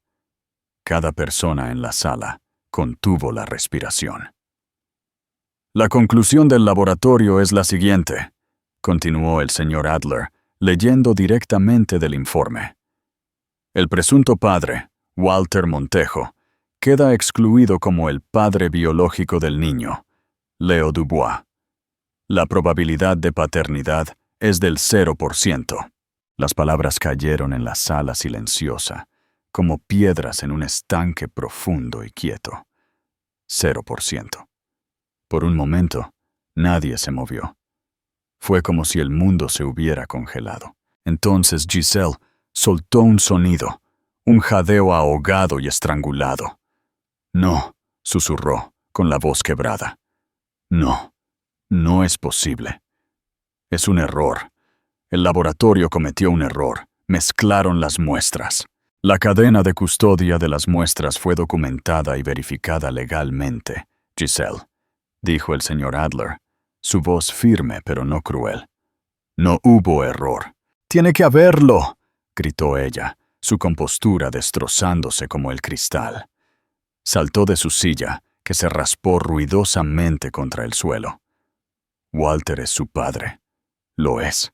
Cada persona en la sala contuvo la respiración. La conclusión del laboratorio es la siguiente, continuó el señor Adler, leyendo directamente del informe. El presunto padre, Walter Montejo, queda excluido como el padre biológico del niño, Leo Dubois. La probabilidad de paternidad es del 0%. Las palabras cayeron en la sala silenciosa, como piedras en un estanque profundo y quieto. 0%. Por un momento, nadie se movió. Fue como si el mundo se hubiera congelado. Entonces Giselle soltó un sonido, un jadeo ahogado y estrangulado. No, susurró, con la voz quebrada. No, no es posible. Es un error. El laboratorio cometió un error. Mezclaron las muestras. La cadena de custodia de las muestras fue documentada y verificada legalmente, Giselle, dijo el señor Adler, su voz firme pero no cruel. No hubo error. ¡Tiene que haberlo!, gritó ella, su compostura destrozándose como el cristal. Saltó de su silla, que se raspó ruidosamente contra el suelo. Walter es su padre. Lo es.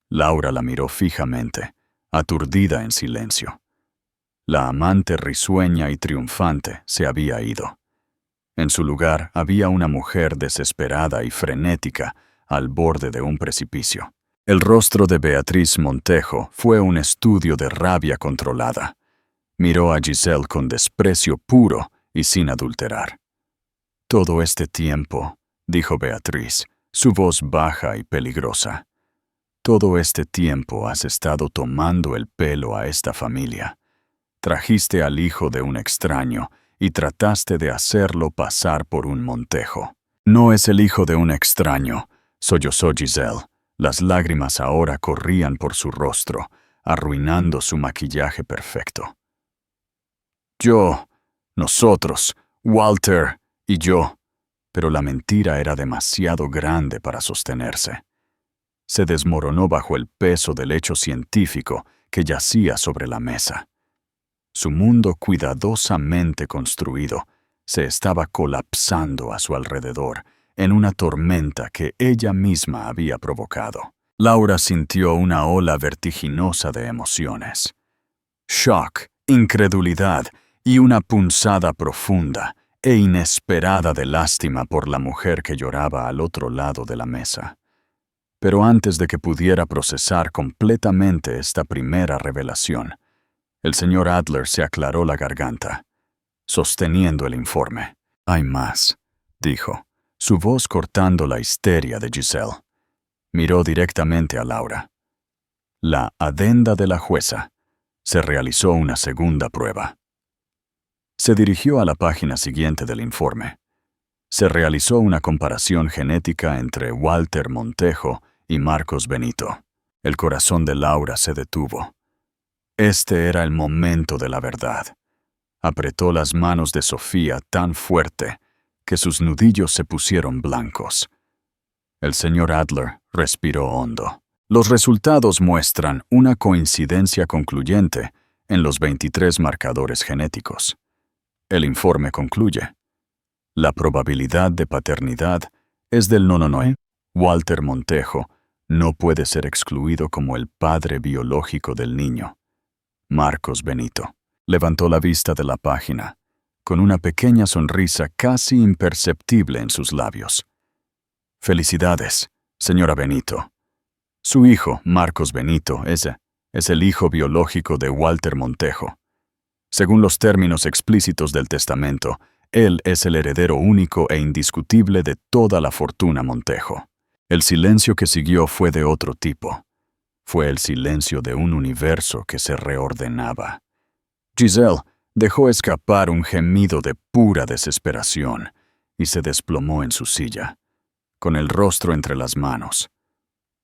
Laura la miró fijamente, aturdida en silencio. La amante risueña y triunfante se había ido. En su lugar había una mujer desesperada y frenética al borde de un precipicio. El rostro de Beatriz Montejo fue un estudio de rabia controlada. Miró a Giselle con desprecio puro y sin adulterar. Todo este tiempo, dijo Beatriz, su voz baja y peligrosa, todo este tiempo has estado tomando el pelo a esta familia. Trajiste al hijo de un extraño y trataste de hacerlo pasar por un Montejo. No es el hijo de un extraño, sollozó Giselle. Las lágrimas ahora corrían por su rostro, arruinando su maquillaje perfecto. Nosotros, Walter y yo, pero la mentira era demasiado grande para sostenerse. Se desmoronó bajo el peso del hecho científico que yacía sobre la mesa. Su mundo cuidadosamente construido se estaba colapsando a su alrededor en una tormenta que ella misma había provocado. Laura sintió una ola vertiginosa de emociones. Shock, incredulidad y una punzada profunda e inesperada de lástima por la mujer que lloraba al otro lado de la mesa. Pero antes de que pudiera procesar completamente esta primera revelación, el señor Adler se aclaró la garganta, sosteniendo el informe. «Hay más», dijo, su voz cortando la histeria de Giselle. Miró directamente a Laura. La adenda de la jueza. Se realizó una segunda prueba. Se dirigió a la página siguiente del informe. Se realizó una comparación genética entre Walter Montejo y Marcos Benito. El corazón de Laura se detuvo. Este era el momento de la verdad. Apretó las manos de Sofía tan fuerte que sus nudillos se pusieron blancos. El señor Adler respiró hondo. Los resultados muestran una coincidencia concluyente en los 23 marcadores genéticos. El informe concluye: la probabilidad de paternidad es del 99. Walter Montejo no puede ser excluido como el padre biológico del niño. Marcos Benito levantó la vista de la página, con una pequeña sonrisa casi imperceptible en sus labios. Felicidades, señora Benito. Su hijo, Marcos Benito, es el hijo biológico de Walter Montejo. Según los términos explícitos del testamento, él es el heredero único e indiscutible de toda la fortuna Montejo. El silencio que siguió fue de otro tipo. Fue el silencio de un universo que se reordenaba. Giselle dejó escapar un gemido de pura desesperación y se desplomó en su silla, con el rostro entre las manos.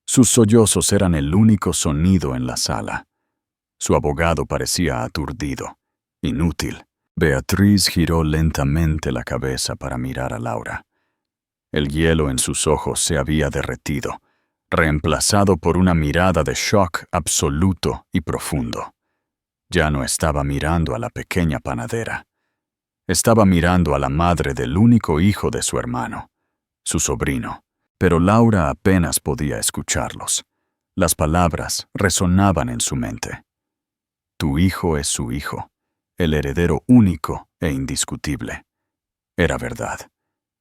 Sus sollozos eran el único sonido en la sala. Su abogado parecía aturdido, inútil. Beatriz giró lentamente la cabeza para mirar a Laura. El hielo en sus ojos se había derretido, reemplazado por una mirada de shock absoluto y profundo. Ya no estaba mirando a la pequeña panadera. Estaba mirando a la madre del único hijo de su hermano, su sobrino. Pero Laura apenas podía escucharlos. Las palabras resonaban en su mente. Tu hijo es su hijo, el heredero único e indiscutible. Era verdad.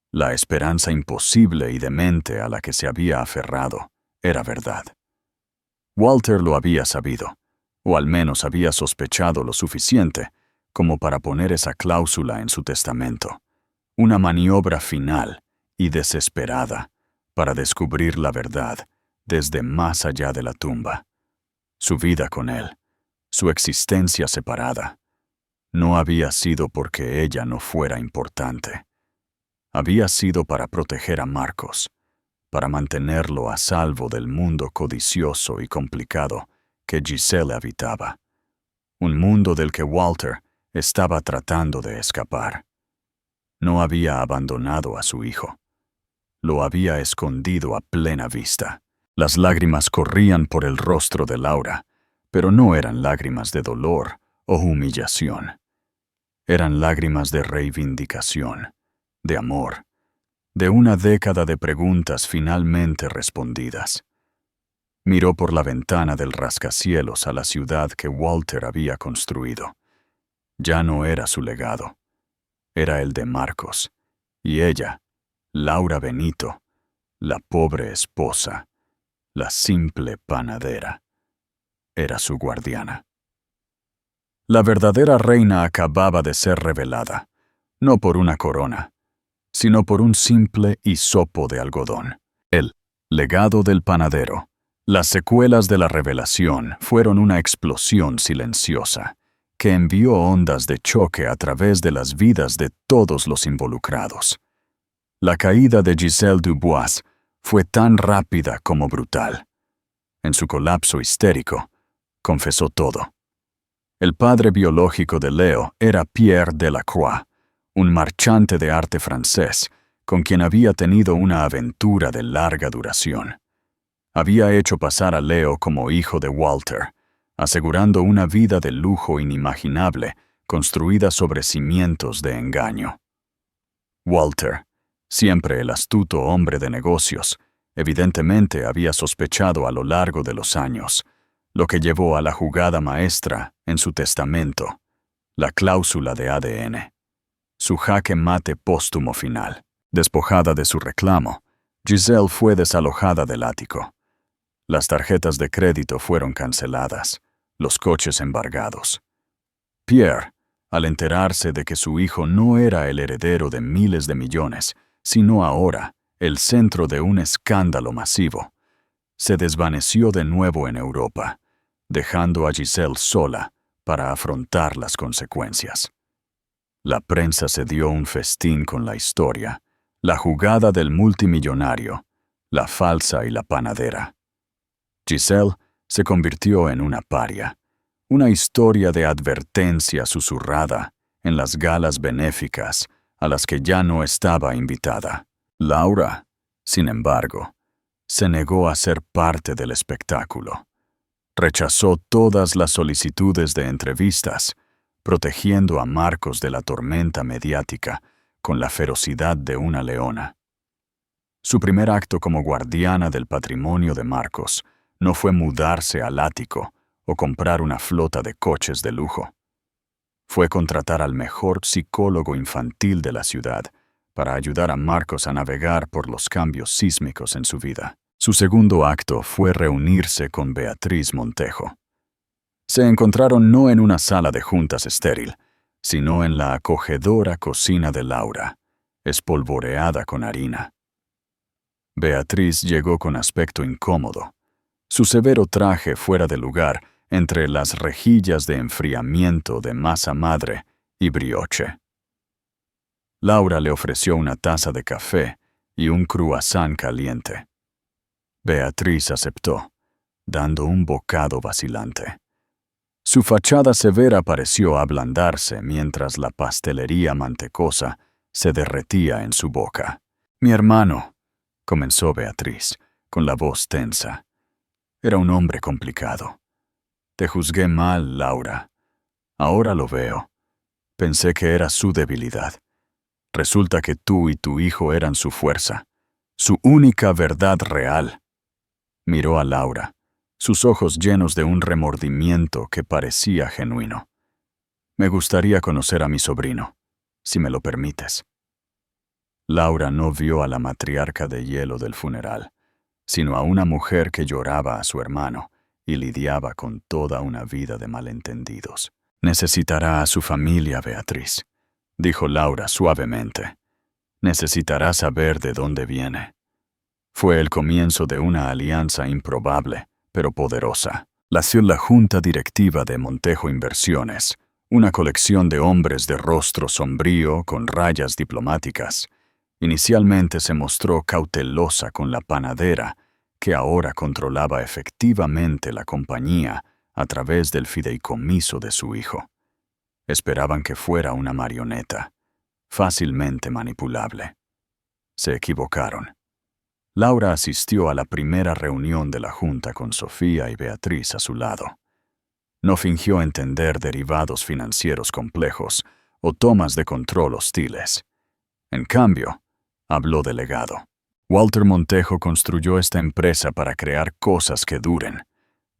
La esperanza imposible y demente a la que se había aferrado era verdad. Walter lo había sabido, o al menos había sospechado lo suficiente como para poner esa cláusula en su testamento, una maniobra final y desesperada para descubrir la verdad desde más allá de la tumba. Su vida con él, su existencia separada, no había sido porque ella no fuera importante. Había sido para proteger a Marcos, para mantenerlo a salvo del mundo codicioso y complicado que Giselle habitaba, un mundo del que Walter estaba tratando de escapar. No había abandonado a su hijo. Lo había escondido a plena vista. Las lágrimas corrían por el rostro de Laura, pero no eran lágrimas de dolor o humillación. Eran lágrimas de reivindicación, de amor, de una década de preguntas finalmente respondidas. Miró por la ventana del rascacielos a la ciudad que Walter había construido. Ya no era su legado. Era el de Marcos, y ella, Laura Benito, la pobre esposa, la simple panadera, era su guardiana. La verdadera reina acababa de ser revelada, no por una corona, sino por un simple hisopo de algodón. El legado del panadero. Las secuelas de la revelación fueron una explosión silenciosa que envió ondas de choque a través de las vidas de todos los involucrados. La caída de Giselle Dubois fue tan rápida como brutal. En su colapso histérico, confesó todo. El padre biológico de Leo era Pierre Delacroix, un marchante de arte francés con quien había tenido una aventura de larga duración. Había hecho pasar a Leo como hijo de Walter, asegurando una vida de lujo inimaginable construida sobre cimientos de engaño. Walter, siempre el astuto hombre de negocios, evidentemente había sospechado a lo largo de los años, lo que llevó a la jugada maestra en su testamento, la cláusula de ADN, su jaque mate póstumo final. Despojada de su reclamo, Giselle fue desalojada del ático. Las tarjetas de crédito fueron canceladas, los coches embargados. Pierre, al enterarse de que su hijo no era el heredero de miles de millones, sino ahora el centro de un escándalo masivo, se desvaneció de nuevo en Europa, dejando a Giselle sola para afrontar las consecuencias. La prensa se dio un festín con la historia, la jugada del multimillonario, la falsa y la panadera. Giselle se convirtió en una paria, una historia de advertencia susurrada en las galas benéficas a las que ya no estaba invitada. Laura, sin embargo, se negó a ser parte del espectáculo. Rechazó todas las solicitudes de entrevistas, protegiendo a Marcos de la tormenta mediática con la ferocidad de una leona. Su primer acto como guardiana del patrimonio de Marcos no fue mudarse al ático o comprar una flota de coches de lujo. Fue contratar al mejor psicólogo infantil de la ciudad para ayudar a Marcos a navegar por los cambios sísmicos en su vida. Su segundo acto fue reunirse con Beatriz Montejo. Se encontraron no en una sala de juntas estéril, sino en la acogedora cocina de Laura, espolvoreada con harina. Beatriz llegó con aspecto incómodo, su severo traje fuera de lugar entre las rejillas de enfriamiento de masa madre y brioche. Laura le ofreció una taza de café y un croissant caliente. Beatriz aceptó, dando un bocado vacilante. Su fachada severa pareció ablandarse mientras la pastelería mantecosa se derretía en su boca. «Mi hermano», comenzó Beatriz, con la voz tensa. «Era un hombre complicado. Te juzgué mal, Laura. Ahora lo veo. Pensé que era su debilidad. Resulta que tú y tu hijo eran su fuerza, su única verdad real». Miró a Laura, sus ojos llenos de un remordimiento que parecía genuino. «Me gustaría conocer a mi sobrino, si me lo permites». Laura no vio a la matriarca de hielo del funeral, sino a una mujer que lloraba a su hermano y lidiaba con toda una vida de malentendidos. «Necesitará a su familia, Beatriz», dijo Laura suavemente. «Necesitará saber de dónde viene». Fue el comienzo de una alianza improbable, pero poderosa. La junta directiva de Montejo Inversiones, una colección de hombres de rostro sombrío con rayas diplomáticas, inicialmente se mostró cautelosa con la panadera, que ahora controlaba efectivamente la compañía a través del fideicomiso de su hijo. Esperaban que fuera una marioneta, fácilmente manipulable. Se equivocaron. Laura asistió a la primera reunión de la junta con Sofía y Beatriz a su lado. No fingió entender derivados financieros complejos o tomas de control hostiles. En cambio, habló del legado. «Walter Montejo construyó esta empresa para crear cosas que duren»,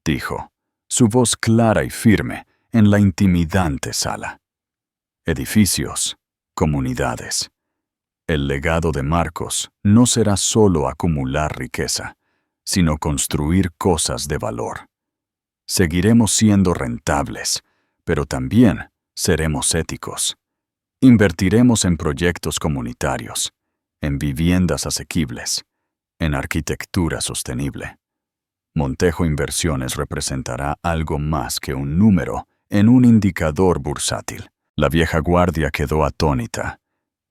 dijo, su voz clara y firme en la intimidante sala. «Edificios, comunidades. El legado de Marcos no será solo acumular riqueza, sino construir cosas de valor. Seguiremos siendo rentables, pero también seremos éticos. Invertiremos en proyectos comunitarios, en viviendas asequibles, en arquitectura sostenible. Montejo Inversiones representará algo más que un número en un indicador bursátil». La vieja guardia quedó atónita,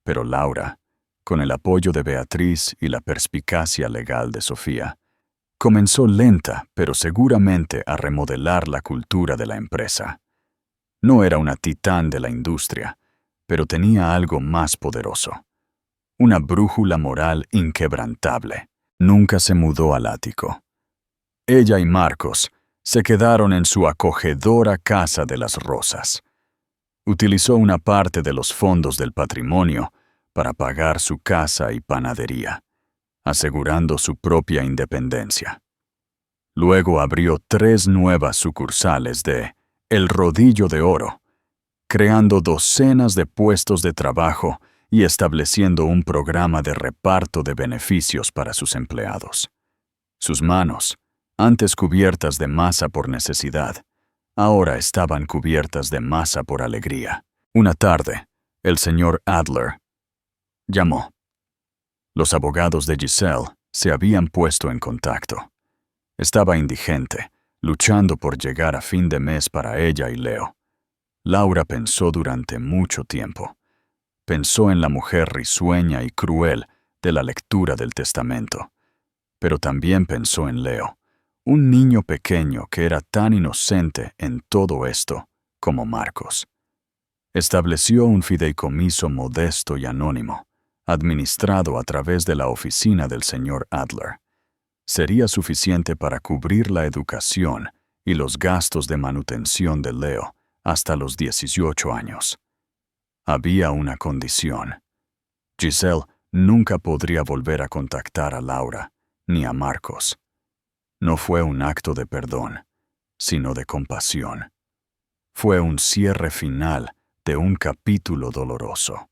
pero Laura, con el apoyo de Beatriz y la perspicacia legal de Sofía, comenzó lenta pero seguramente a remodelar la cultura de la empresa. No era una titán de la industria, pero tenía algo más poderoso. Una brújula moral inquebrantable. Nunca se mudó al ático. Ella y Marcos se quedaron en su acogedora Casa de las Rosas. Utilizó una parte de los fondos del patrimonio para pagar su casa y panadería, asegurando su propia independencia. Luego abrió 3 nuevas sucursales de El Rodillo de Oro, creando docenas de puestos de trabajo y estableciendo un programa de reparto de beneficios para sus empleados. Sus manos, antes cubiertas de masa por necesidad, ahora estaban cubiertas de masa por alegría. Una tarde, el señor Adler llamó. Los abogados de Giselle se habían puesto en contacto. Estaba indigente, luchando por llegar a fin de mes para ella y Leo. Laura pensó durante mucho tiempo. Pensó en la mujer risueña y cruel de la lectura del testamento. Pero también pensó en Leo, un niño pequeño que era tan inocente en todo esto como Marcos. Estableció un fideicomiso modesto y anónimo, administrado a través de la oficina del señor Adler. Sería suficiente para cubrir la educación y los gastos de manutención de Leo hasta los 18 años. Había una condición. Giselle nunca podría volver a contactar a Laura ni a Marcos. No fue un acto de perdón, sino de compasión. Fue un cierre final de un capítulo doloroso,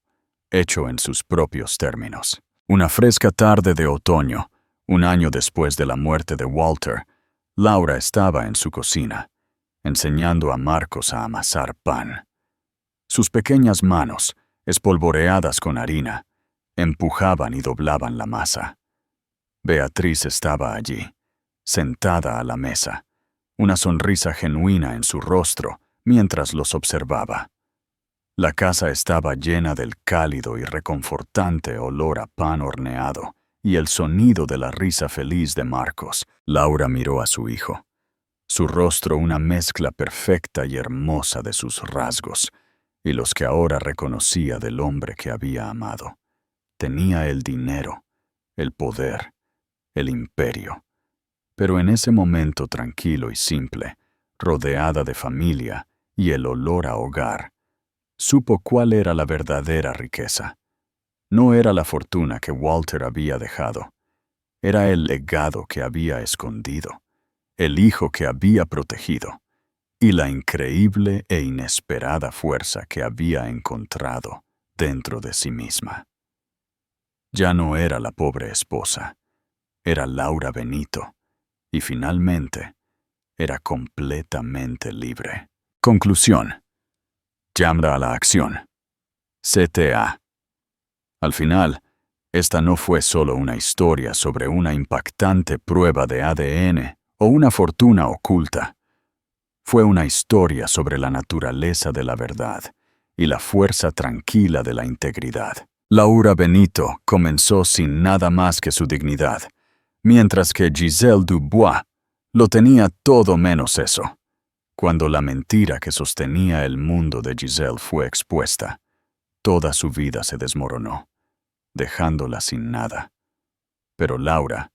hecho en sus propios términos. Una fresca tarde de otoño, un año después de la muerte de Walter, Laura estaba en su cocina, enseñando a Marcos a amasar pan. Sus pequeñas manos, espolvoreadas con harina, empujaban y doblaban la masa. Beatriz estaba allí, sentada a la mesa, una sonrisa genuina en su rostro mientras los observaba. La casa estaba llena del cálido y reconfortante olor a pan horneado y el sonido de la risa feliz de Marcos. Laura miró a su hijo. Su rostro una mezcla perfecta y hermosa de sus rasgos, y los que ahora reconocía del hombre que había amado. Tenía el dinero, el poder, el imperio. Pero en ese momento tranquilo y simple, rodeada de familia y el olor a hogar, supo cuál era la verdadera riqueza. No era la fortuna que Walter había dejado, era el legado que había escondido, el hijo que había protegido, y la increíble e inesperada fuerza que había encontrado dentro de sí misma. Ya no era la pobre esposa, era Laura Benito, y finalmente era completamente libre. Conclusión. Llama a la acción. CTA. Al final, esta no fue solo una historia sobre una impactante prueba de ADN o una fortuna oculta. Fue una historia sobre la naturaleza de la verdad y la fuerza tranquila de la integridad. Laura Benito comenzó sin nada más que su dignidad, mientras que Giselle Dubois lo tenía todo menos eso. Cuando la mentira que sostenía el mundo de Giselle fue expuesta, toda su vida se desmoronó, dejándola sin nada. Pero Laura,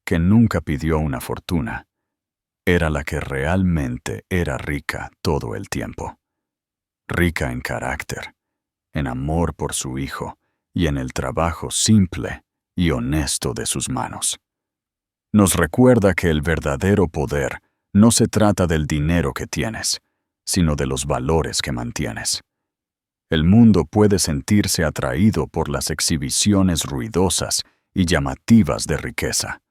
que nunca pidió una fortuna, era la que realmente era rica todo el tiempo. Rica en carácter, en amor por su hijo y en el trabajo simple y honesto de sus manos. Nos recuerda que el verdadero poder no se trata del dinero que tienes, sino de los valores que mantienes. El mundo puede sentirse atraído por las exhibiciones ruidosas y llamativas de riqueza,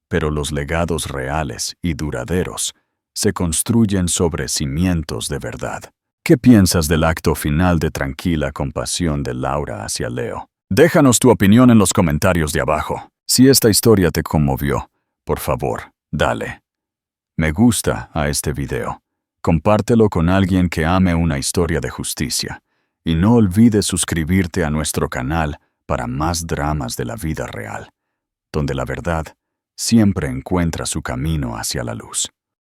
pero los legados reales y duraderos se construyen sobre cimientos de verdad. ¿Qué piensas del acto final de tranquila compasión de Laura hacia Leo? Déjanos tu opinión en los comentarios de abajo. Si esta historia te conmovió, por favor, dale me gusta a este video. Compártelo con alguien que ame una historia de justicia. Y no olvides suscribirte a nuestro canal para más dramas de la vida real, donde la verdad siempre encuentra su camino hacia la luz.